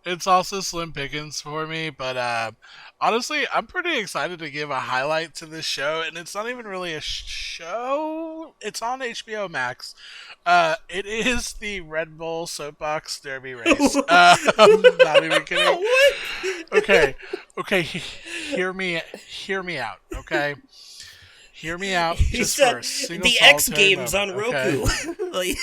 it's also slim pickings for me, but honestly, I'm pretty excited to give a highlight to this show, and it's not even really a show. It's on HBO Max. It is the Red Bull Soapbox Derby race. Not even kidding. Okay, hear me out. Okay, hear me out. He Just said for a single the X solitary Games moment, on Roku. okay? Like,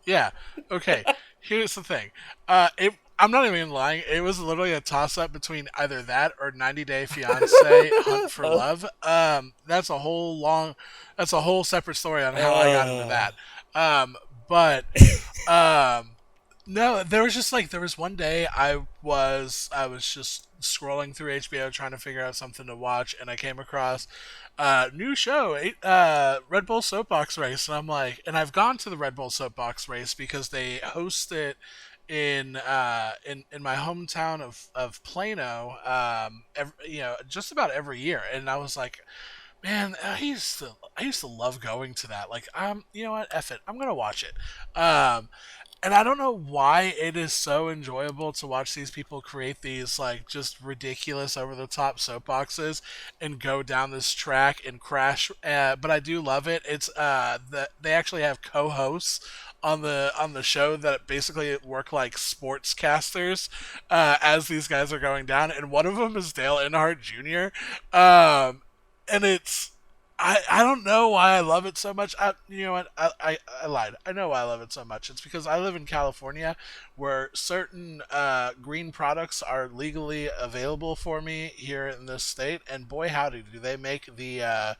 Yeah. Okay. Here's the thing. I'm not even lying. It was literally a toss-up between either that or 90 Day Fiancé Hunt for Love. That's a whole separate story on how I got into that. But no, there was one day I was just scrolling through HBO trying to figure out something to watch, and I came across new show, Red Bull Soapbox Race, and I'm like, and I've gone to the Red Bull Soapbox Race because they host it in my hometown of Plano, just about every year, and I was like, man, I used to love going to that. Like, you know what, F it, I'm gonna watch it. And I don't know why it is so enjoyable to watch these people create these like just ridiculous over the top soapboxes and go down this track and crash. But I do love it. It's that they actually have co-hosts on the show that basically work like sportscasters as these guys are going down, and one of them is Dale Earnhardt Jr. And I don't know why I love it so much. You know what? I lied. I know why I love it so much. It's because I live in California, where certain green products are legally available for me here in this state, and boy howdy do they make the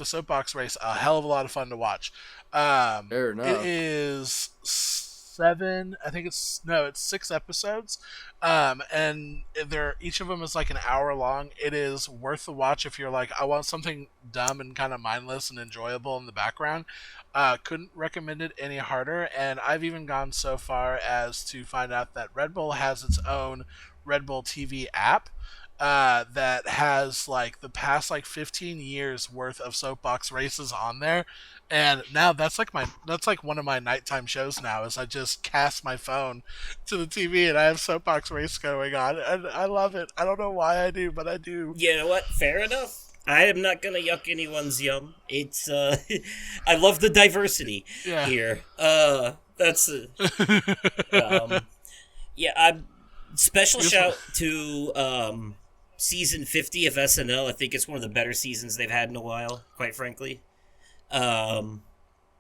soapbox race a hell of a lot of fun to watch. Fair It enough. is seven. I think it's no, it's 6 episodes, and they're each of them is like an hour long. It is worth the watch if you're like, I want something dumb and kind of mindless and enjoyable in the background. Couldn't recommend it any harder. And I've even gone so far as to find out that Red Bull has its own Red Bull TV app. That has like the past like 15 years worth of soapbox races on there, and now that's like one of my nighttime shows now. Is I just cast my phone to the TV and I have soapbox race going on, and I love it. I don't know why I do, but I do. You know what? Fair enough. I am not gonna yuck anyone's yum. It's I love the diversity Yeah. here. That's yeah. I'm special shout to season 50 of SNL. I think it's one of the better seasons they've had in a while, quite frankly. A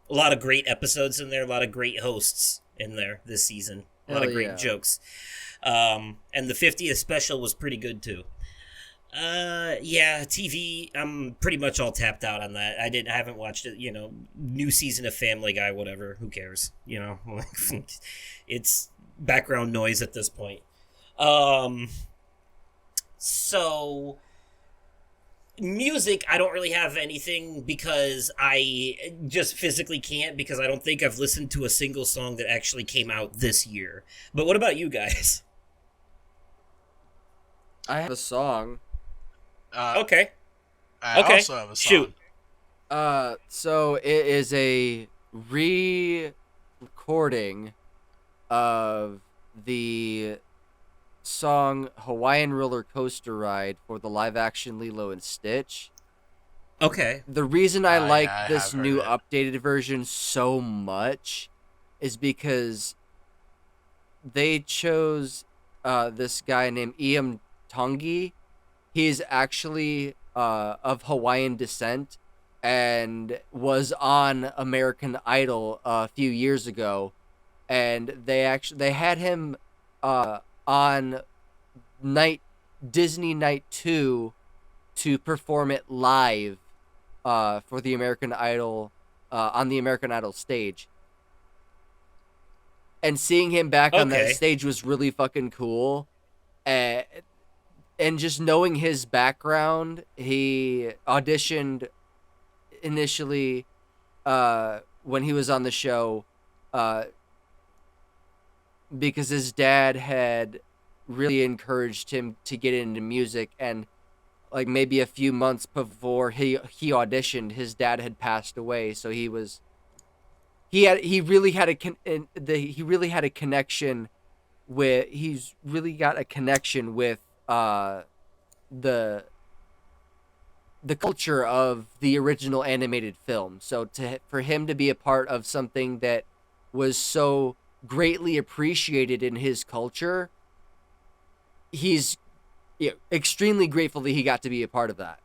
lot of great episodes in there, a lot of great hosts in there this season, a lot of great jokes. And the 50th special was pretty good too. Yeah, TV, I'm pretty much all tapped out on that. I haven't watched it, new season of Family Guy, whatever, who cares, it's background noise at this point. So music, I don't really have anything because I just physically can't, because I don't think I've listened to a single song that actually came out this year. But what about you guys? I have a song. Okay. I Okay. also have a song. Shoot. So it is a re-recording of the song Hawaiian Roller Coaster Ride for the live-action Lilo and Stitch. Okay. The reason I like I this have new heard updated version so much is because they chose this guy named Iam Tongi. He's actually of Hawaiian descent and was on American Idol a few years ago, and they had him on Disney Night 2 to perform it live for the American Idol on the American Idol stage. And seeing him back on that Okay. stage was really fucking cool. And just knowing his background, he auditioned initially when he was on the show because his dad had really encouraged him to get into music, and like maybe a few months before he auditioned, his dad had passed away, so he really had a connection with the culture of the original animated film. So for him to be a part of something that was so greatly appreciated in his culture, he's extremely grateful that he got to be a part of that.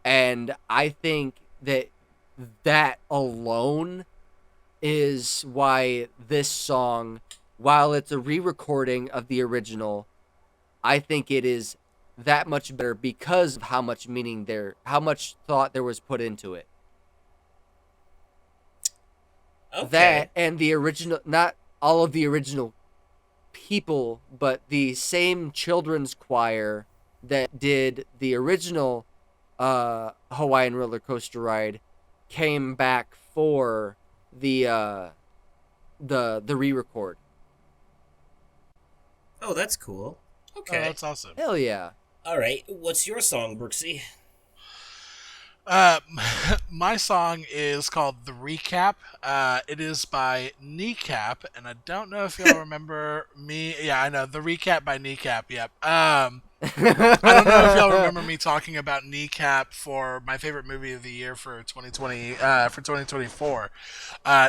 And I think that alone is why this song, while it's a re-recording of the original, I think it is that much better because of how much thought there was put into it. Okay. That and the original, not all of the original people, but the same children's choir that did the original Hawaiian Roller Coaster Ride came back for the re-record. Oh, that's cool. Okay. Oh, that's awesome. Hell yeah. All right. What's your song, Brooksy? Uh, My song is called The Recap. It is by Kneecap, and I don't know if y'all remember me. Yeah, I know. The Recap by Kneecap, yep. I don't know if y'all remember me talking about Kneecap for my favorite movie of the year for 2020, for 2024.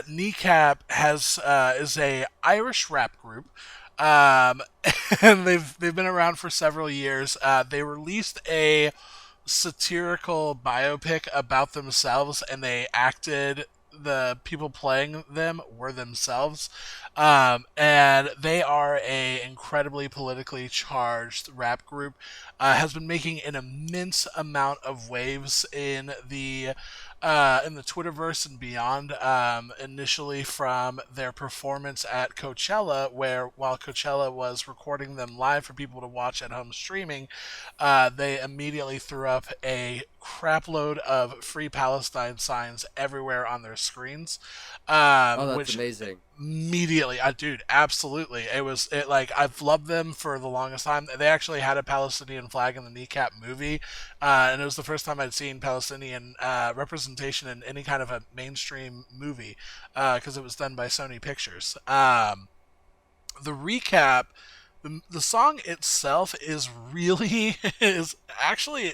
Kneecap is a Irish rap group. Um, and they've been around for several years. They released a satirical biopic about themselves, and they acted the people playing them were themselves, and they are a incredibly politically charged rap group. Has been making an immense amount of waves in the Twitterverse and beyond. Initially from their performance at Coachella, where while Coachella was recording them live for people to watch at home streaming, they immediately threw up a crapload of Free Palestine signs everywhere on their screens. Oh, that's Which amazing. immediately, dude, absolutely, I've loved them for the longest time. They actually had a Palestinian flag in the Kneecap movie, and it was the first time I'd seen Palestinian representation in any kind of a mainstream movie, because it was done by Sony Pictures. The Recap, the song itself is really is actually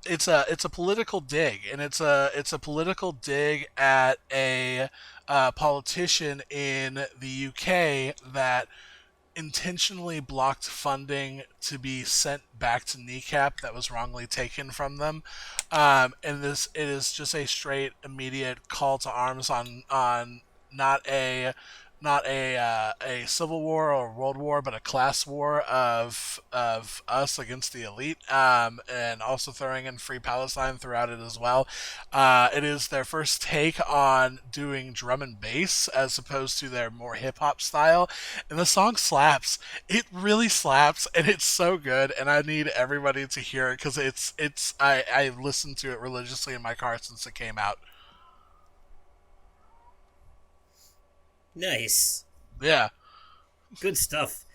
it's a political dig, and it's a political dig at a politician in the UK that intentionally blocked funding to be sent back to Kneecap that was wrongly taken from them. And it is just a straight, immediate call to arms on not a civil war or world war, but a class war of us against the elite, and also throwing in Free Palestine throughout it as well. It is their first take on doing drum and bass as opposed to their more hip hop style, and the song slaps. It really slaps, and it's so good. And I need everybody to hear it because I listened to it religiously in my car since it came out. Nice. Yeah. Good stuff.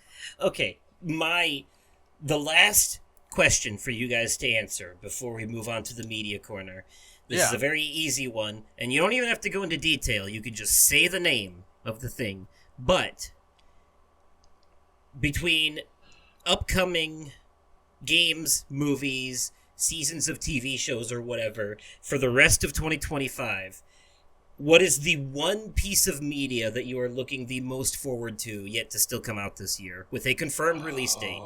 Okay, the last question for you guys to answer before we move on to the media corner. This is a very easy one, and you don't even have to go into detail. You could just say the name of the thing. But between upcoming games, movies, seasons of TV shows, or whatever, for the rest of 2025, what is the one piece of media that you are looking the most forward to yet to still come out this year with a confirmed release date?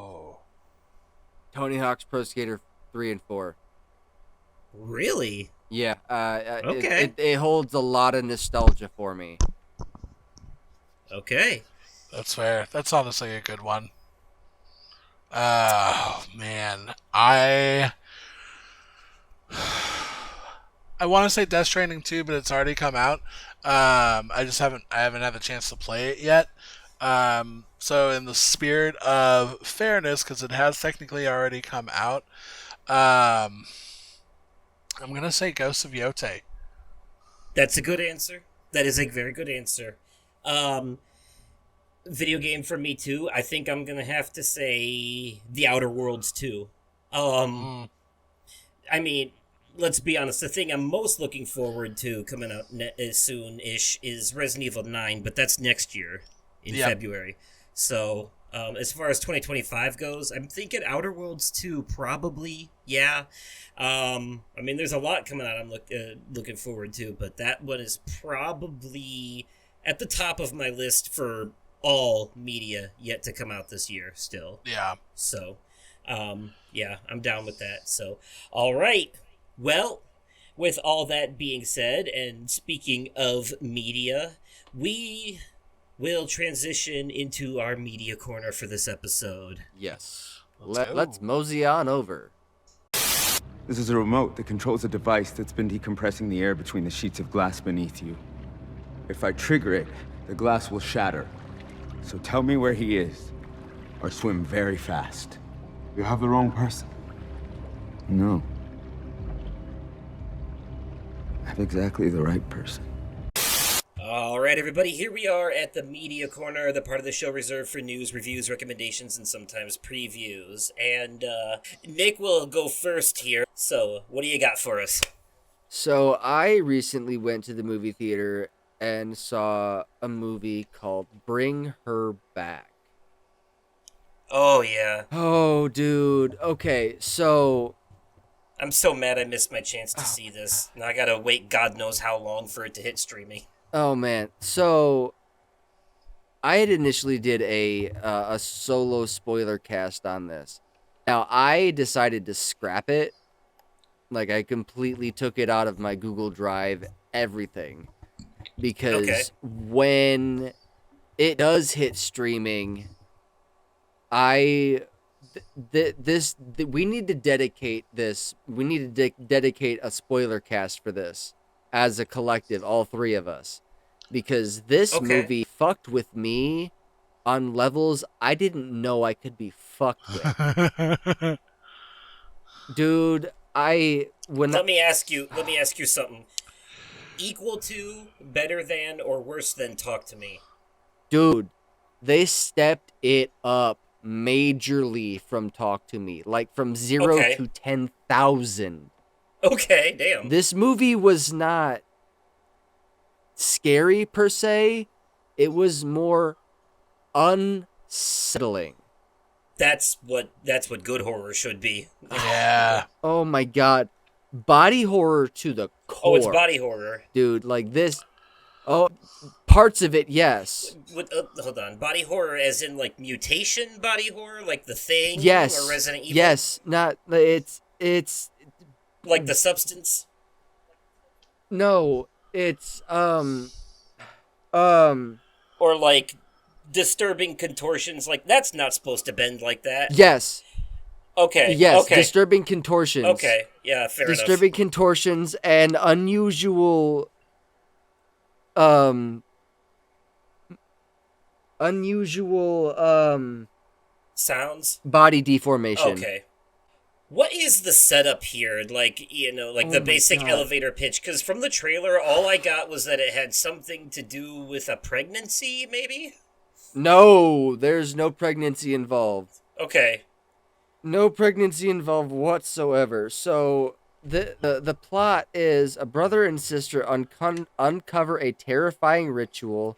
Tony Hawk's Pro Skater 3 and 4. Really? Yeah. Okay. It holds a lot of nostalgia for me. Okay. That's fair. That's honestly a good one. Oh man, I want to say Death Stranding 2, but it's already come out. I haven't had the chance to play it yet. So in the spirit of fairness, because it has technically already come out, I'm gonna say Ghost of Yotei. That's a good answer. That is a very good answer. Video game for me too. I think I'm gonna have to say The Outer Worlds 2. I mean, let's be honest, the thing I'm most looking forward to coming out soon-ish is Resident Evil 9, but that's next year in February. So, as far as 2025 goes, I'm thinking Outer Worlds 2 probably, yeah. I mean, there's a lot coming out I'm looking forward to, but that one is probably at the top of my list for all media yet to come out this year still. Yeah. So, yeah, I'm down with that. So, all right. Well, with all that being said, and speaking of media, we will transition into our media corner for this episode. Yes. Let's go. Let's mosey on over. This is a remote that controls a device that's been decompressing the air between the sheets of glass beneath you. If I trigger it, the glass will shatter. So tell me where he is, or swim very fast. You have the wrong person. No. I have exactly the right person. All right, everybody, here we are at the media corner, the part of the show reserved for news, reviews, recommendations, and sometimes previews. And Nick will go first here. So, what do you got for us? So I recently went to the movie theater and saw a movie called Bring Her Back. Oh yeah, Oh, dude. Okay, so I'm so mad I missed my chance to see this. Now I gotta wait God knows how long for it to hit streaming. oh man. So I had initially did a solo spoiler cast on this. Now I decided to scrap it. Like I completely took it out of my Google Drive, everything, Okay. because when it does hit streaming, I we need to dedicate this. We need to dedicate a spoiler cast for this as a collective, all three of us, because this Okay. movie fucked with me on levels I didn't know I could be fucked with. Dude, Let me ask you something. Equal to, better than, or worse than Talk to Me? dude, they stepped it up majorly from Talk to Me, like from 0 Okay. to 10,000. Okay, damn. This movie was not scary per se. It was more unsettling. That's what good horror should be. Yeah. Oh my god. Body horror to the core. Oh, it's body horror. Dude, like this. Oh, parts of it, yes. Hold on. Body horror as in like mutation body horror, like The Thing Yes. or Resident Evil? Yes, not it's Like The Substance? no, it's Or like disturbing contortions, like that's not supposed to bend like that. yes. Okay. Yes, Okay. disturbing contortions. Okay. Yeah, fair Disturbing contortions and unusual unusual sounds. body deformation. Okay. What is the setup here? Like, like Oh the my basic God. elevator pitch? Because from the trailer, all I got was that it had something to do with a pregnancy, maybe? No, there's no pregnancy involved. Okay. No pregnancy involved whatsoever. So the plot is a brother and sister uncover a terrifying ritual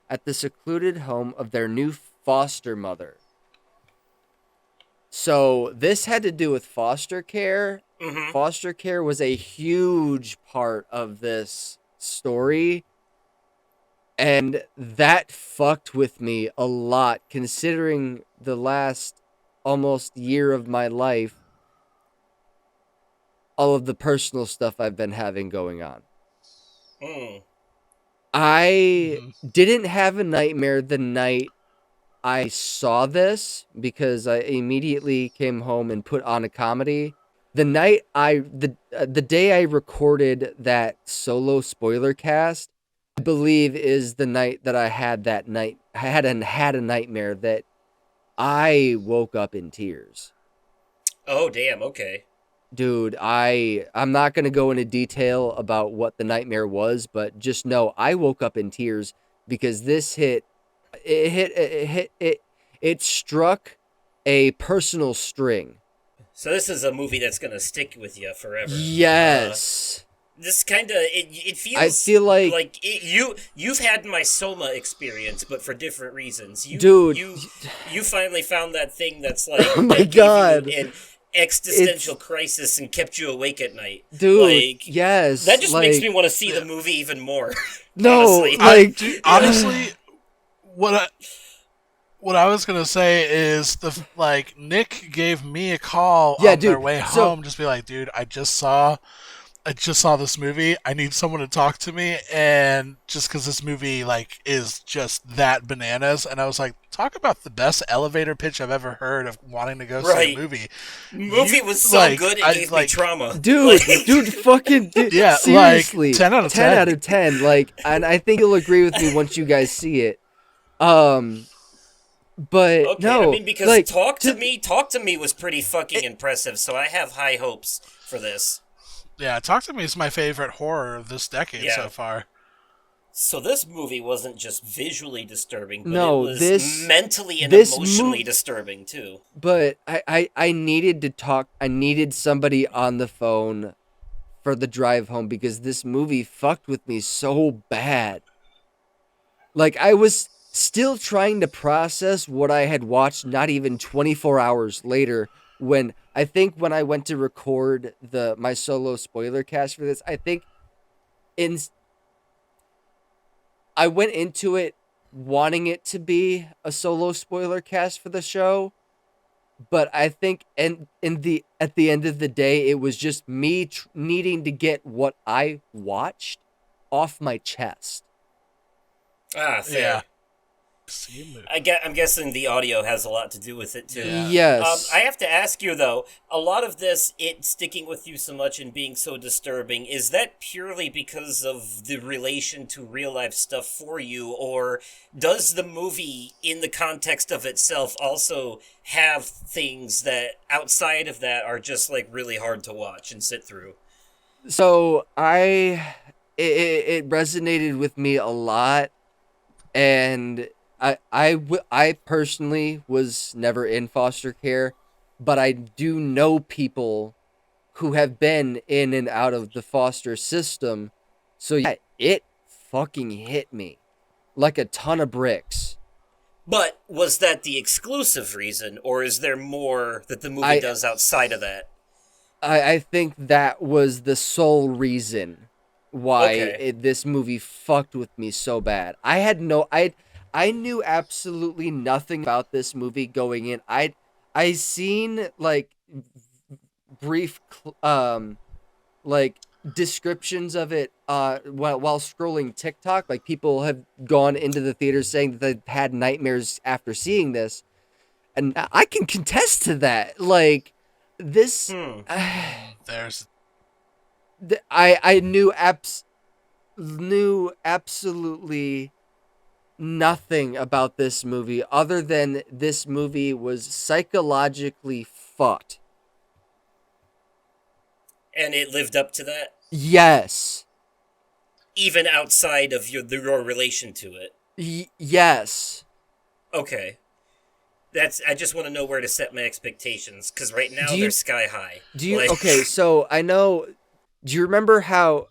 at the secluded home of their new foster mother. So this had to do with foster care. Mm-hmm. Foster care was a huge part of this story. And that fucked with me a lot, considering the last almost year of my life, all of the personal stuff I've been having going on. Mm. I didn't have a nightmare the night I saw this, because I immediately came home and put on a comedy. The night the day I recorded that solo spoiler cast, I believe is the night that I had a nightmare that I woke up in tears. Oh, damn. Okay. Dude, I'm not going to go into detail about what the nightmare was, but just know I woke up in tears because this it struck a personal string. So this is a movie that's gonna stick with you forever. Yes. This kind of it feels. I feel like you've had my Soma experience, but for different reasons. Dude. You finally found that thing that's like Oh my that gave God. you an existential crisis and kept you awake at night. Dude, like, yes. that just makes like- me want to see the movie even more. No, honestly. like Honestly, what I was gonna say is Nick gave me a call Yeah, on their dude, way so- home, just be like, dude, I just saw this movie. I need someone to talk to me, and just because this movie is just that bananas, and I was like, talk about the best elevator pitch I've ever heard of wanting to go see Right. a movie. Movie was so good it gave me trauma. Dude, Like, fucking dude, Yeah, seriously. 10 out of 10 10. out of 10. And I think you'll agree with me once you guys see it. But okay, no, I mean, because like, Talk to Me was pretty fucking impressive, so I have high hopes for this. Yeah, Talk to Me is my favorite horror of this decade Yeah. so far. So this movie wasn't just visually disturbing, but No, it was this- mentally and this emotionally mo- disturbing too. But I needed to talk. I needed somebody on the phone for the drive home because this movie fucked with me so bad. Like, I was still trying to process what I had watched not even 24 hours later when I went to record my solo spoiler cast for this, I think in I went into it wanting it to be a solo spoiler cast for the show, but I think at the end of the day, it was just me needing to get what I watched off my chest. Ah, fair. Yeah. I'm guessing the audio has a lot to do with it too. Yeah. Yes. I have to ask you though, a lot of this, it sticking with you so much and being so disturbing, is that purely because of the relation to real life stuff for you, or does the movie, in the context of itself, also have things that outside of that are just like really hard to watch and sit through? So it resonated with me a lot, and I personally was never in foster care, but I do know people who have been in and out of the foster system. So yeah, it fucking hit me like a ton of bricks. But was that the exclusive reason, or is there more that the movie does outside of that? I think that was the sole reason why this movie fucked with me so bad. I knew absolutely nothing about this movie going in. I seen like brief like descriptions of it while scrolling TikTok. Like, people have gone into the theater saying that they've had nightmares after seeing this, and I can contest to that. Like, this There's I knew absolutely nothing about this movie other than this movie was psychologically fucked. And it lived up to that? Yes. Even outside of your relation to it? Yes. Okay. I just want to know where to set my expectations, because right now they're sky high. Okay, so I know, do you remember how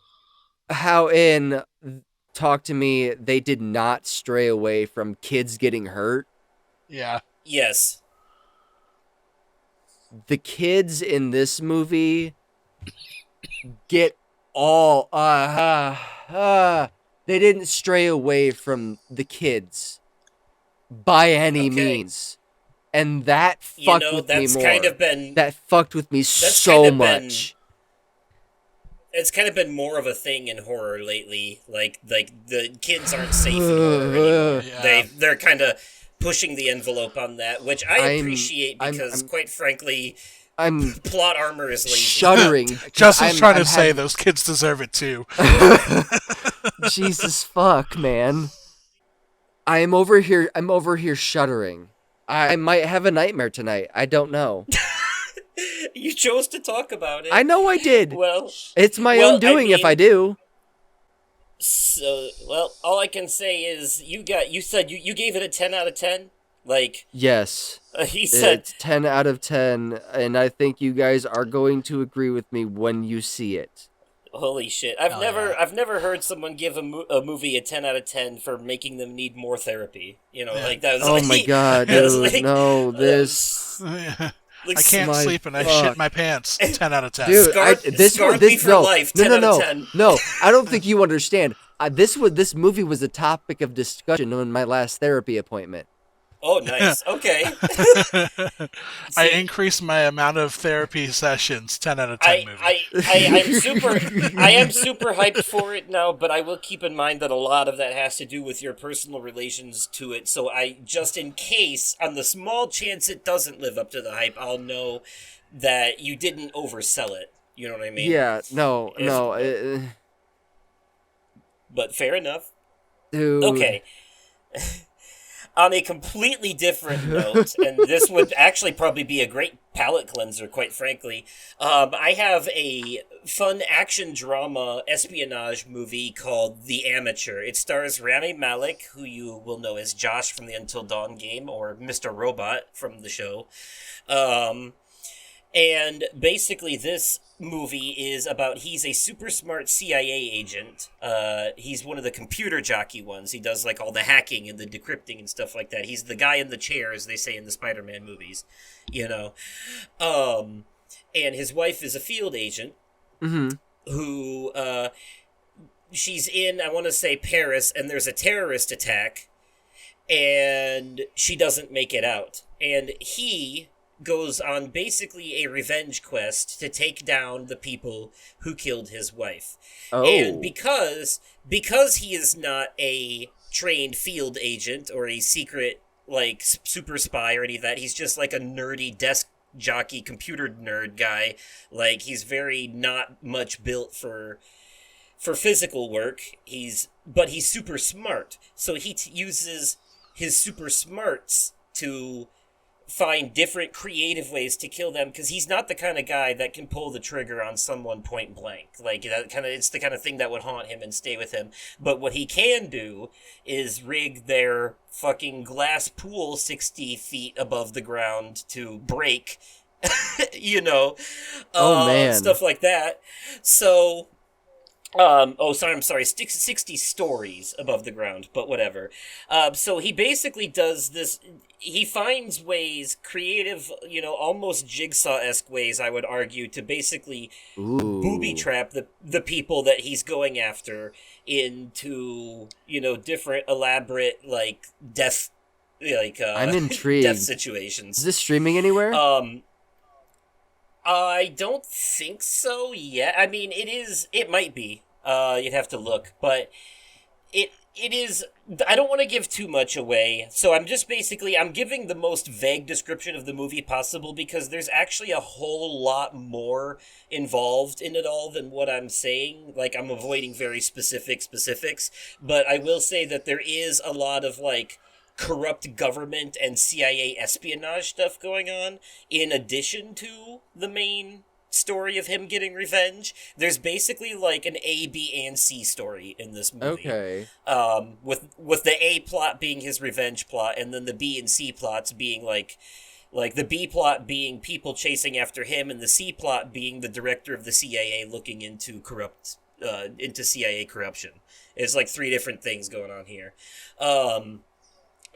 in Talk to Me, they did not stray away from kids getting hurt? Yeah. Yes. The kids in this movie get all they didn't stray away from the kids by any means. And that fucked with me more. That fucked with me so much. It's kind of been more of a thing in horror lately. Like the kids aren't safe in horror anymore. Yeah. They're kind of pushing the envelope on that, which I appreciate because, quite frankly, plot armor is lazy. Shuddering. Justin's trying to say those kids deserve it too. Jesus fuck, man. I'm over here shuddering. I might have a nightmare tonight. I don't know. You chose to talk about it. I know I did. Well, it's my own doing if I do. So, all I can say is you said you gave it a 10 out of 10? Like, yes. He said it's 10 out of 10, and I think you guys are going to agree with me when you see it. Holy shit. I've never heard someone give a movie a 10 out of 10 for making them need more therapy. You know, like that was my god, dude. Like, no, this I can't sleep and I shit my pants. 10 out of 10. Dude, this life, 10 out of 10. No, I don't think you understand. This movie was a topic of discussion in my last therapy appointment. Oh, nice. Okay. I increased my amount of therapy sessions. 10 out of 10 movie. I am super hyped for it now, but I will keep in mind that a lot of that has to do with your personal relations to it. So just in case, on the small chance it doesn't live up to the hype, I'll know that you didn't oversell it. You know what I mean? Yeah. No. But fair enough. Dude. Okay. On a completely different note, and this would actually probably be a great palate cleanser, quite frankly, I have a fun action drama espionage movie called The Amateur. It stars Rami Malek, who you will know as Josh from the Until Dawn game, or Mr. Robot from the show. And basically this movie is about he's a super smart CIA agent. He's one of the computer jockey ones. He does like all the hacking and the decrypting and stuff like that. He's the guy in the chair, as they say in the Spider-Man movies, you know. And his wife is a field agent who she's in, I want to say, Paris, and there's a terrorist attack, and she doesn't make it out. And he goes on basically a revenge quest to take down the people who killed his wife. Oh. And because he is not a trained field agent or a secret, like, super spy or any of that, he's just like a nerdy desk jockey computer nerd guy. Like, he's very not much built for physical work. But he's super smart. So he uses his super smarts to find different creative ways to kill them, because he's not the kind of guy that can pull the trigger on someone point blank. Like, it's the kind of thing that would haunt him and stay with him. But what he can do is rig their fucking glass pool 60 feet above the ground to break, you know, Oh, man. stuff like that. So, I'm sorry, 60 stories above the ground, but whatever. So he basically does this. He finds ways, creative, you know, almost Jigsaw-esque ways, I would argue, to basically booby trap the people that he's going after into, you know, different elaborate, like, death, like, I'm intrigued. death situations. Is this streaming anywhere? I don't think so yet. I mean, it might be. You'd have to look, but it is, I don't want to give too much away, so I'm giving the most vague description of the movie possible, because there's actually a whole lot more involved in it all than what I'm saying. Like, I'm avoiding very specifics, but I will say that there is a lot of, like, corrupt government and CIA espionage stuff going on, in addition to the main story of him getting revenge. There's basically like an A, B, and C story in this movie. Okay. With the A plot being his revenge plot, and then the B and C plots being like the B plot being people chasing after him, and the C plot being the director of the CIA looking into CIA corruption. It's like three different things going on here.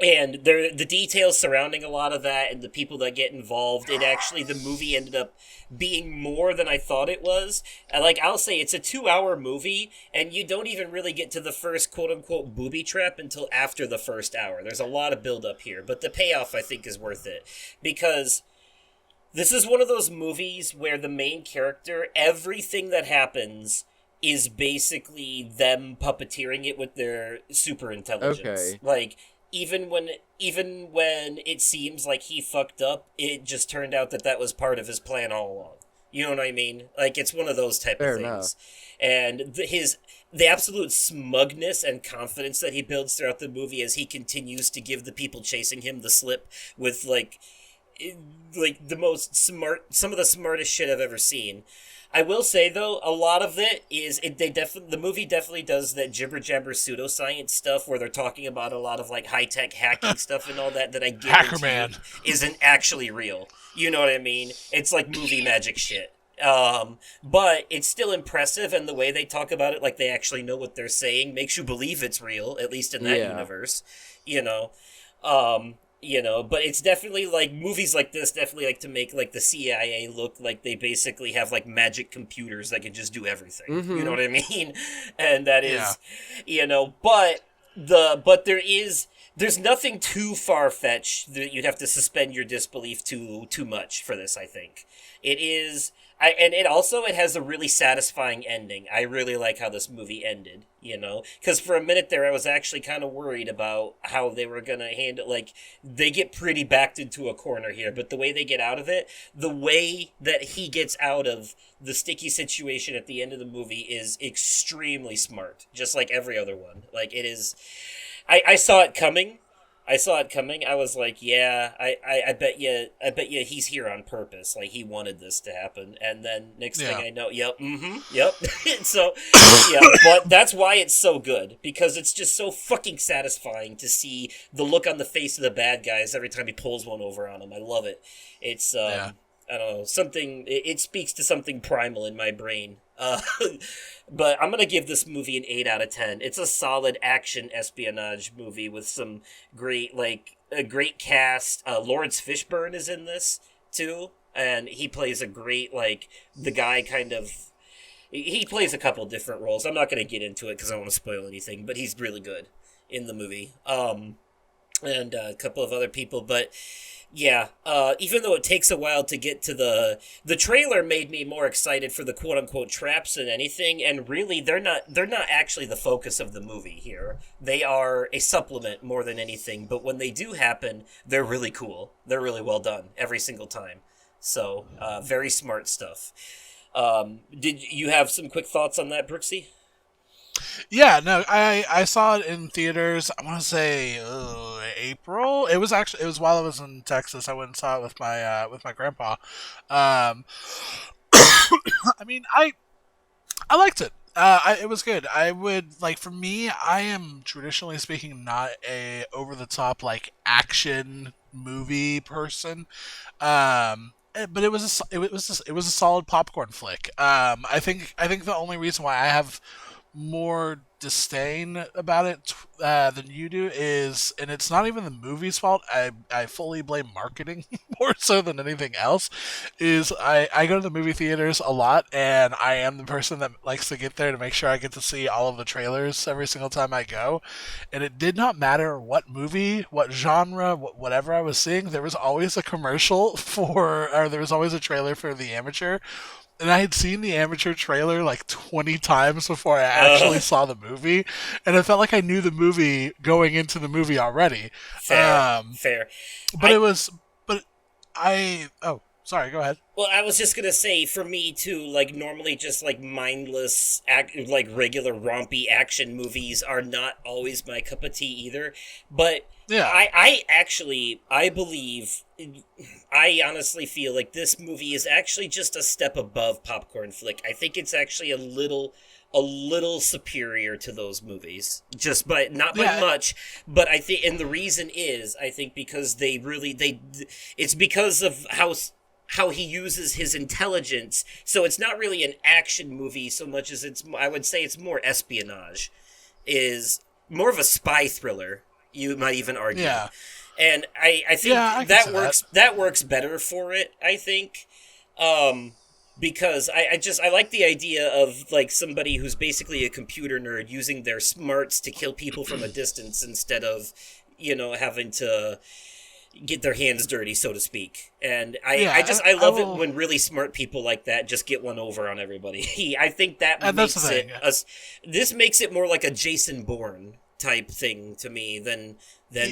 And the details surrounding a lot of that and the people that get involved, the movie ended up being more than I thought it was. Like, I'll say it's a 2-hour movie, and you don't even really get to the first quote-unquote booby trap until after the first hour. There's a lot of build-up here, but the payoff, I think, is worth it. Because this is one of those movies where the main character, everything that happens is basically them puppeteering it with their super intelligence. Okay. Like, even when it seems like he fucked up, it just turned out that was part of his plan all along. You know what I mean? Like, it's one of those type Fair of things. enough. And the absolute smugness and confidence that he builds throughout the movie as he continues to give the people chasing him the slip with like some of the smartest shit I've ever seen. I will say, though, a lot of it is the movie definitely does that jibber jabber pseudoscience stuff where they're talking about a lot of like high tech hacking stuff and all that I guarantee isn't actually real. You know what I mean? It's like movie magic shit. But it's still impressive, and the way they talk about it, like they actually know what they're saying, makes you believe it's real, at least in that universe. You know. But it's definitely like movies like this definitely like to make like the CIA look like they basically have like magic computers that can just do everything. Mm-hmm. You know what I mean? And that is, but there's nothing too far-fetched that you'd have to suspend your disbelief too much for this, I think. It is, and it has a really satisfying ending. I really like how this movie ended, because for a minute there I was actually kind of worried about how they were going to handle, like, they get pretty backed into a corner here, but the way they get out of it, the way that he gets out of the sticky situation at the end of the movie is extremely smart, just like every other one. Like, it is, I saw it coming. I was like, yeah, I bet you he's here on purpose. Like, he wanted this to happen. And then next thing I know, yep. So, yeah, but that's why it's so good, because it's just so fucking satisfying to see the look on the face of the bad guys every time he pulls one over on them. I love it. It's, I don't know, something, it speaks to something primal in my brain. But I'm gonna give this movie an 8 out of 10. It's a solid action espionage movie with some great, like, a great cast. Lawrence Fishburne is in this, too, and he plays a great, like, the guy kind of, he plays a couple different roles. I'm not gonna get into it because I don't want to spoil anything, but he's really good in the movie. And a couple of other people, but yeah, even though it takes a while to get to the trailer made me more excited for the quote unquote traps than anything, and really they're not actually the focus of the movie here. They are a supplement more than anything, but when they do happen, they're really cool. They're really well done every single time. So, very smart stuff. Did you have some quick thoughts on that, Brooksy? Yeah, no, I saw it in theaters. I want to say April. It was while I was in Texas. I went and saw it with my grandpa. I mean, I liked it. It was good. I would like, for me, I am traditionally speaking not a over the top like action movie person. But it was a solid popcorn flick. I think the only reason why I have more disdain about it than you do is, and it's not even the movie's fault, I fully blame marketing more so than anything else, is I go to the movie theaters a lot, and I am the person that likes to get there to make sure I get to see all of the trailers every single time I go, and it did not matter what movie, what genre, whatever I was seeing, there was always a commercial or there was always a trailer for The Amateur. And I had seen the Amateur trailer like 20 times before I actually saw the movie, and I felt like I knew the movie going into the movie already. Fair. But sorry, go ahead. Well, I was just gonna say, for me too, like, normally just like mindless, like regular rompy action movies are not always my cup of tea either. But yeah, I believe, I honestly feel like this movie is actually just a step above popcorn flick. I think it's actually a little superior to those movies, just by not by much, but I think, and the reason is, I think because it's because of how he uses his intelligence. So it's not really an action movie so much as I would say it's more espionage, is more of a spy thriller, you might even argue. Yeah. And I think that works better for it, I think. Because I like the idea of like somebody who's basically a computer nerd using their smarts to kill people from a distance instead of, having to get their hands dirty, so to speak. And I love it when really smart people like that just get one over on everybody. I think this makes it more like a Jason Bourne type thing to me than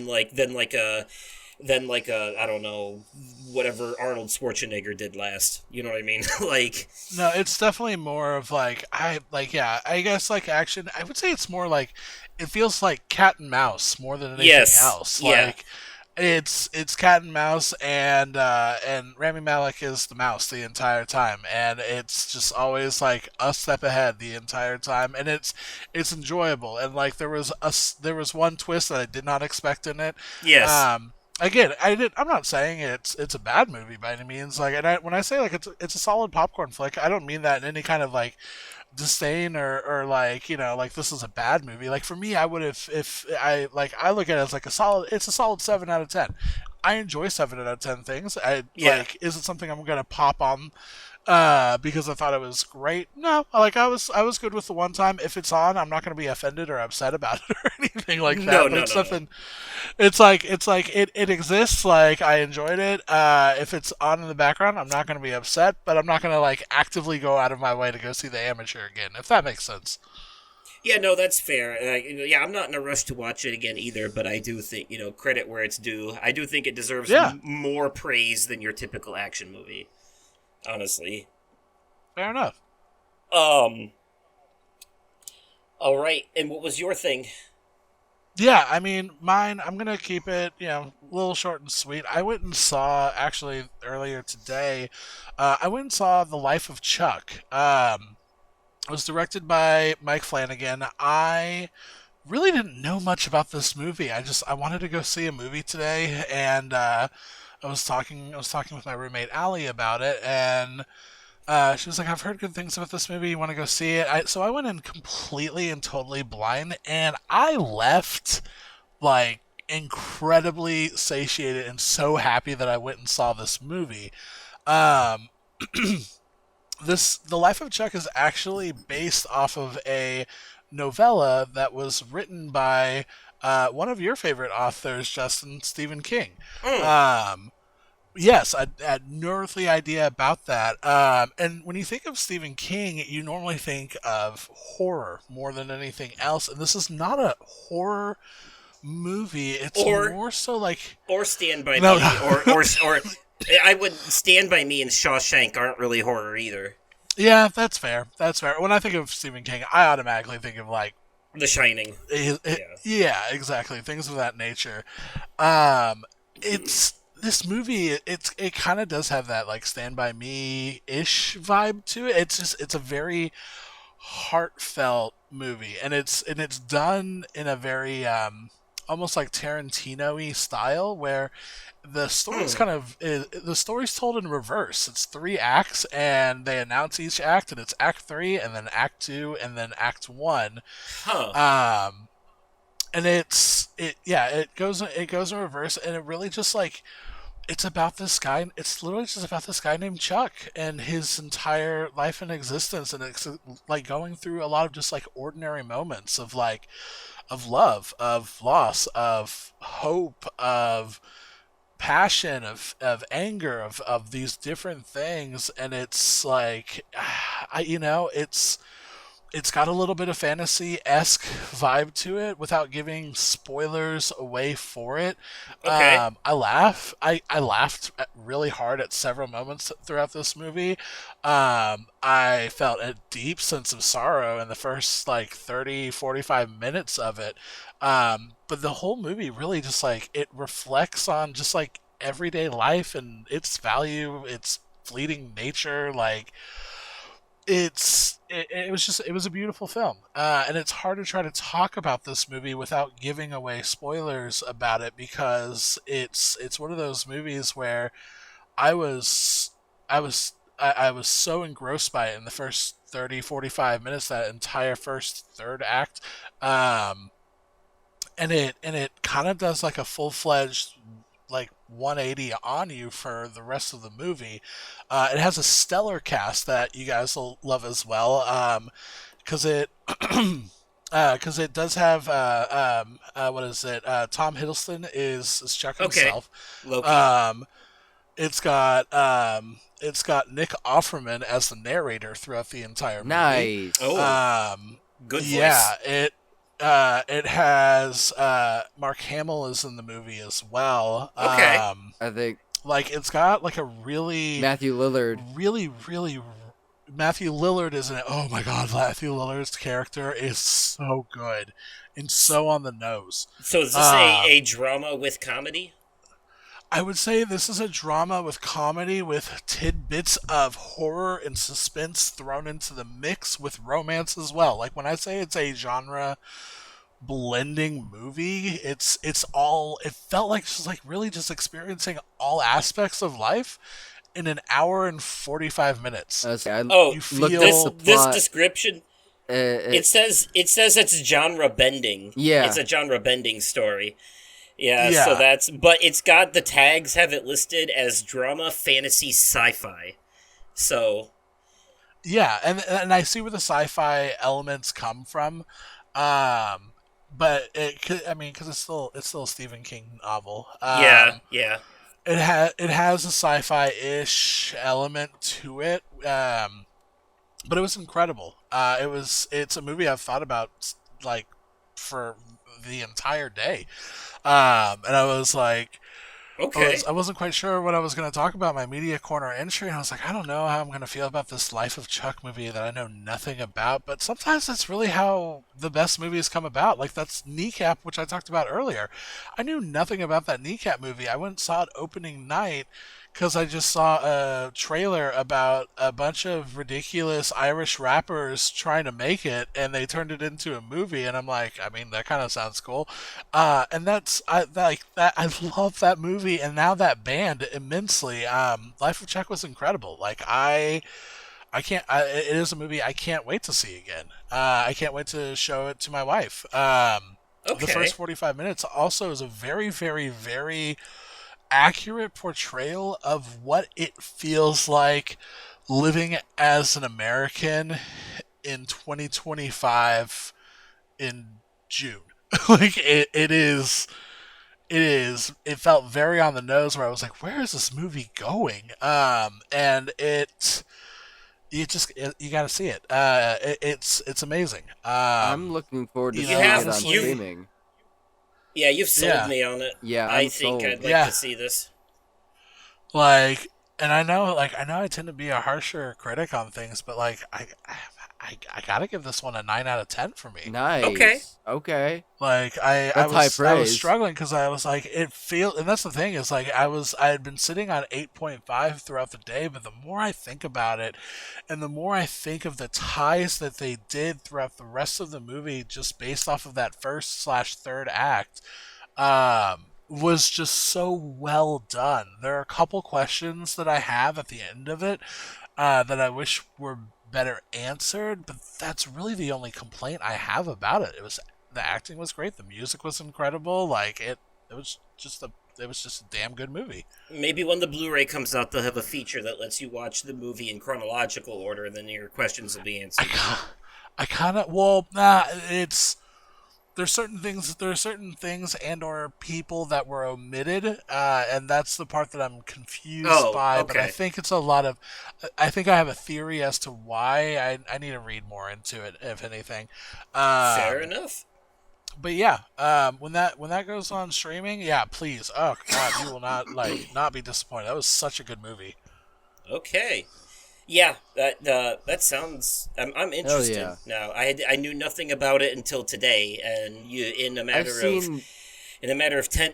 like a I don't know, whatever Arnold Schwarzenegger did last. You know what I mean? Like, no, it's definitely more of like I guess like action. I would say it's more like, it feels like cat and mouse more than anything else. Yeah. Like it's cat and mouse, and Rami Malek is the mouse the entire time, and it's just always like a step ahead the entire time, and it's enjoyable. And like there was one twist that I did not expect in it. Yes. Again, I'm not saying it's a bad movie by any means. Like, and when I say like it's a solid popcorn flick, I don't mean that in any kind of like disdain or like, like this is a bad movie. Like for me, I would if I look at it as like it's a solid 7 out of 10. I enjoy 7 out of 10 things. Like, is it something I'm gonna pop on because I thought it was great? No, like I was good with the one time. If it's on, I'm not gonna be offended or upset about it or anything like that. It's nothing. It's like it exists. Like, I enjoyed it. If it's on in the background, I'm not gonna be upset, but I'm not gonna like actively go out of my way to go see The Amateur again, if that makes sense. Yeah, no, that's fair. I'm not in a rush to watch it again either, but I do think, credit where it's due. I do think it deserves more praise than your typical action movie, honestly. Fair enough. All right, and what was your thing? Yeah, I mean, mine, I'm going to keep it, a little short and sweet. I went and saw, actually, earlier today, I went and saw The Life of Chuck. It was directed by Mike Flanagan. I really didn't know much about this movie. I wanted to go see a movie today, and I was talking with my roommate Allie about it, and she was like, "I've heard good things about this movie. You want to go see it?" So I went in completely and totally blind, and I left like incredibly satiated and so happy that I went and saw this movie. Um, The Life of Chuck is actually based off of a novella that was written by one of your favorite authors, Justin, Stephen King. Um, yes, I had no earthly idea about that. And when you think of Stephen King, you normally think of horror more than anything else. And this is not a horror movie. It's Or- more so like Or Stand By No, Me, no. or I would Stand By Me and Shawshank aren't really horror either. yeah, that's fair. That's fair. When I think of Stephen King, I automatically think of like The Shining. yeah, exactly, things of that nature. It's this movie. It kind of does have that like Stand by Me ish vibe to it. It's a very heartfelt movie, and it's done in a very almost like Tarantino-y style where the story's the story's told in reverse. It's 3 acts, and they announce each act, and it's Act 3, and then Act 2, and then Act 1. Huh. And it goes in reverse, and it really just like it's about this guy. It's literally just about this guy named Chuck and his entire life and existence, and it's like going through a lot of just like ordinary moments of like of love, of loss, of hope, of passion, of anger, of these different things. And it's like it's got a little bit of fantasy-esque vibe to it without giving spoilers away for it. Okay. I laughed really hard at several moments throughout this movie. I felt a deep sense of sorrow in the first like 30-45 minutes of it. But the whole movie really just like it reflects on just like everyday life and its value, its fleeting nature. Like it was a beautiful film, and it's hard to try to talk about this movie without giving away spoilers about it because it's one of those movies where I was I was so engrossed by it in the first 30-45 minutes, that entire first third act. And it kind of does like a full-fledged like 180 on you for the rest of the movie. It has a stellar cast that you guys will love as well, because it because it does have what is it? Tom Hiddleston is Chuck himself. Loki. It's got Nick Offerman as the narrator throughout the entire movie. Nice. Oh, good voice. Yeah, it has Mark Hamill is in the movie as well. Okay. I think Like it's got like a really Matthew Lillard. really Matthew Lillard is in it. Oh my god, Matthew Lillard's character is so good and so on the nose. So is this a drama with comedy? I would say this is a drama with comedy with tidbits of horror and suspense thrown into the mix with romance as well. Like when I say it's a genre blending movie, it felt like just like really just experiencing all aspects of life in an hour and 45 minutes. You feel This description. It It says it's genre bending. Yeah. It's a genre bending story. Yeah, Yeah. so but it's got the tags have it listed as drama, fantasy, sci-fi. So, Yeah, and I see where the sci-fi elements come from, but because it's still a Stephen King novel. yeah. It has a sci-fi-ish element to it, but it was incredible. It's a movie I've thought about like for the entire day, and I was like. Okay. I wasn't quite sure what I was going to talk about in my media corner entry, and I was like, I don't know how I'm going to feel about this Life of Chuck movie that I know nothing about, but sometimes that's really how the best movies come about. Like, that's Kneecap, which I talked about earlier. I knew nothing about that Kneecap movie. I went and saw it opening night because I just saw a trailer about a bunch of ridiculous Irish rappers trying to make it, and they turned it into a movie. And I'm like, I mean, that kind of sounds cool. And I like that. I love that movie, and now that band immensely. Life of Chuck was incredible. Like I can't. It is a movie I can't wait to see again. I can't wait to show it to my wife. The Okay. first 45 minutes also is a very, very, very accurate portrayal of what it feels like living as an American in 2025 in June. Like it is. It felt very on the nose. Where I was like, "Where is this movie going?" And you got to see it. It's amazing. I'm looking forward to you seeing have- it on you- streaming. Yeah, you've sold Yeah. me on it. Yeah, I I'm think sold. I'd like Yeah. to see this. Like, and I know I tend to be a harsher critic on things, but like I gotta give this one a 9 out of 10 for me. Nice. Okay. Okay. Like I That's high was praise. struggling because I was like and that's the thing is like I had been sitting on 8.5 throughout the day, but the more I think about it, and the more I think of the ties that they did throughout the rest of the movie, just based off of that first/third act, was just so well done. There are a couple questions that I have at the end of it that I wish were better answered, but that's really the only complaint I have about it. The acting was great, the music was incredible. Like it was just a damn good movie. Maybe when the Blu-ray comes out, they'll have a feature that lets you watch the movie in chronological order, and then your questions will be answered. I kind of it's there are certain things and or people that were omitted, and that's the part that I'm confused by. But I okay. think it's a lot of. I think I have a theory as to why. I need to read more into it, if anything. Fair enough. But yeah, when that goes on streaming, yeah, please. Oh God, you will not be disappointed. That was such a good movie. Okay. Yeah, that sounds. I'm interested yeah. now. I knew nothing about it until today, and in a matter of 10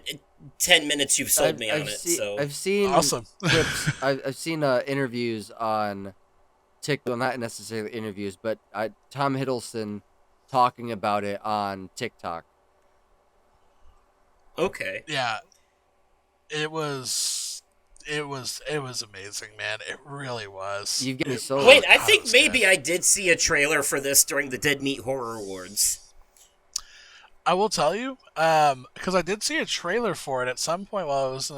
minutes, you've sold me on it. So I've seen Awesome. clips. I've seen interviews on TikTok. Well, not necessarily interviews, but Tom Hiddleston talking about it on TikTok. okay. Yeah, it was amazing, man. It really was. You get me sold. Wait, I God, think it was maybe good. I did see a trailer for this during the Dead Meat Horror Awards. I will tell you, because I did see a trailer for it at some point while I was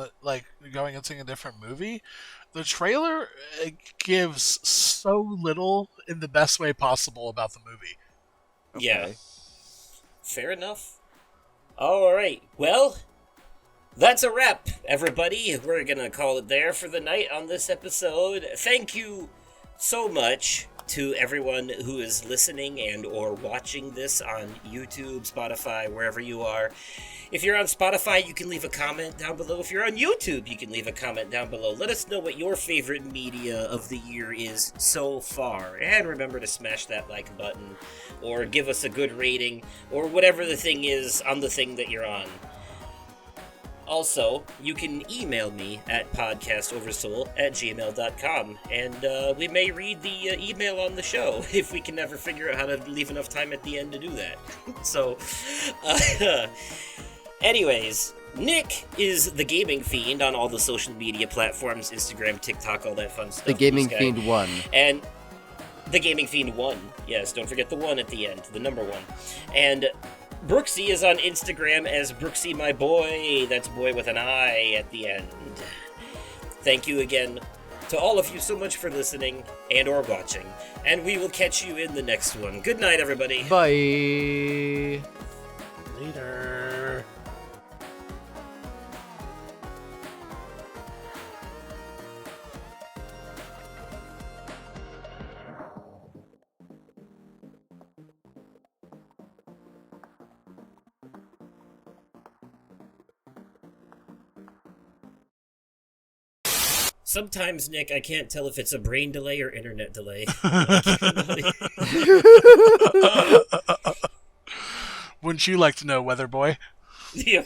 going and seeing a different movie. The trailer gives so little in the best way possible about the movie. Yeah. Okay. Fair enough. All right. Well, that's a wrap, everybody. We're going to call it there for the night on this episode. Thank you so much to everyone who is listening and or watching this on YouTube, Spotify, wherever you are. If you're on Spotify, you can leave a comment down below. If you're on YouTube, you can leave a comment down below. Let us know what your favorite media of the year is so far. And remember to smash that like button or give us a good rating or whatever the thing is on the thing that you're on. Also, you can email me at podcastoversoul@gmail.com, and we may read the email on the show if we can never figure out how to leave enough time at the end to do that. So, anyways, Nick is the Gaming Fiend on all the social media platforms, Instagram, TikTok, all that fun stuff. The Gaming This guy. Fiend 1. And the Gaming Fiend 1. Yes, don't forget the 1 at the end, the number 1. And Brooksy is on Instagram as Brooksy My Boy. That's boy with an I at the end. Thank you again to all of you so much for listening and or watching. And we will catch you in the next one. Good night, everybody. Bye. Later. Sometimes, Nick, I can't tell if it's a brain delay or internet delay. Wouldn't you like to know, Weather Boy? Yeah.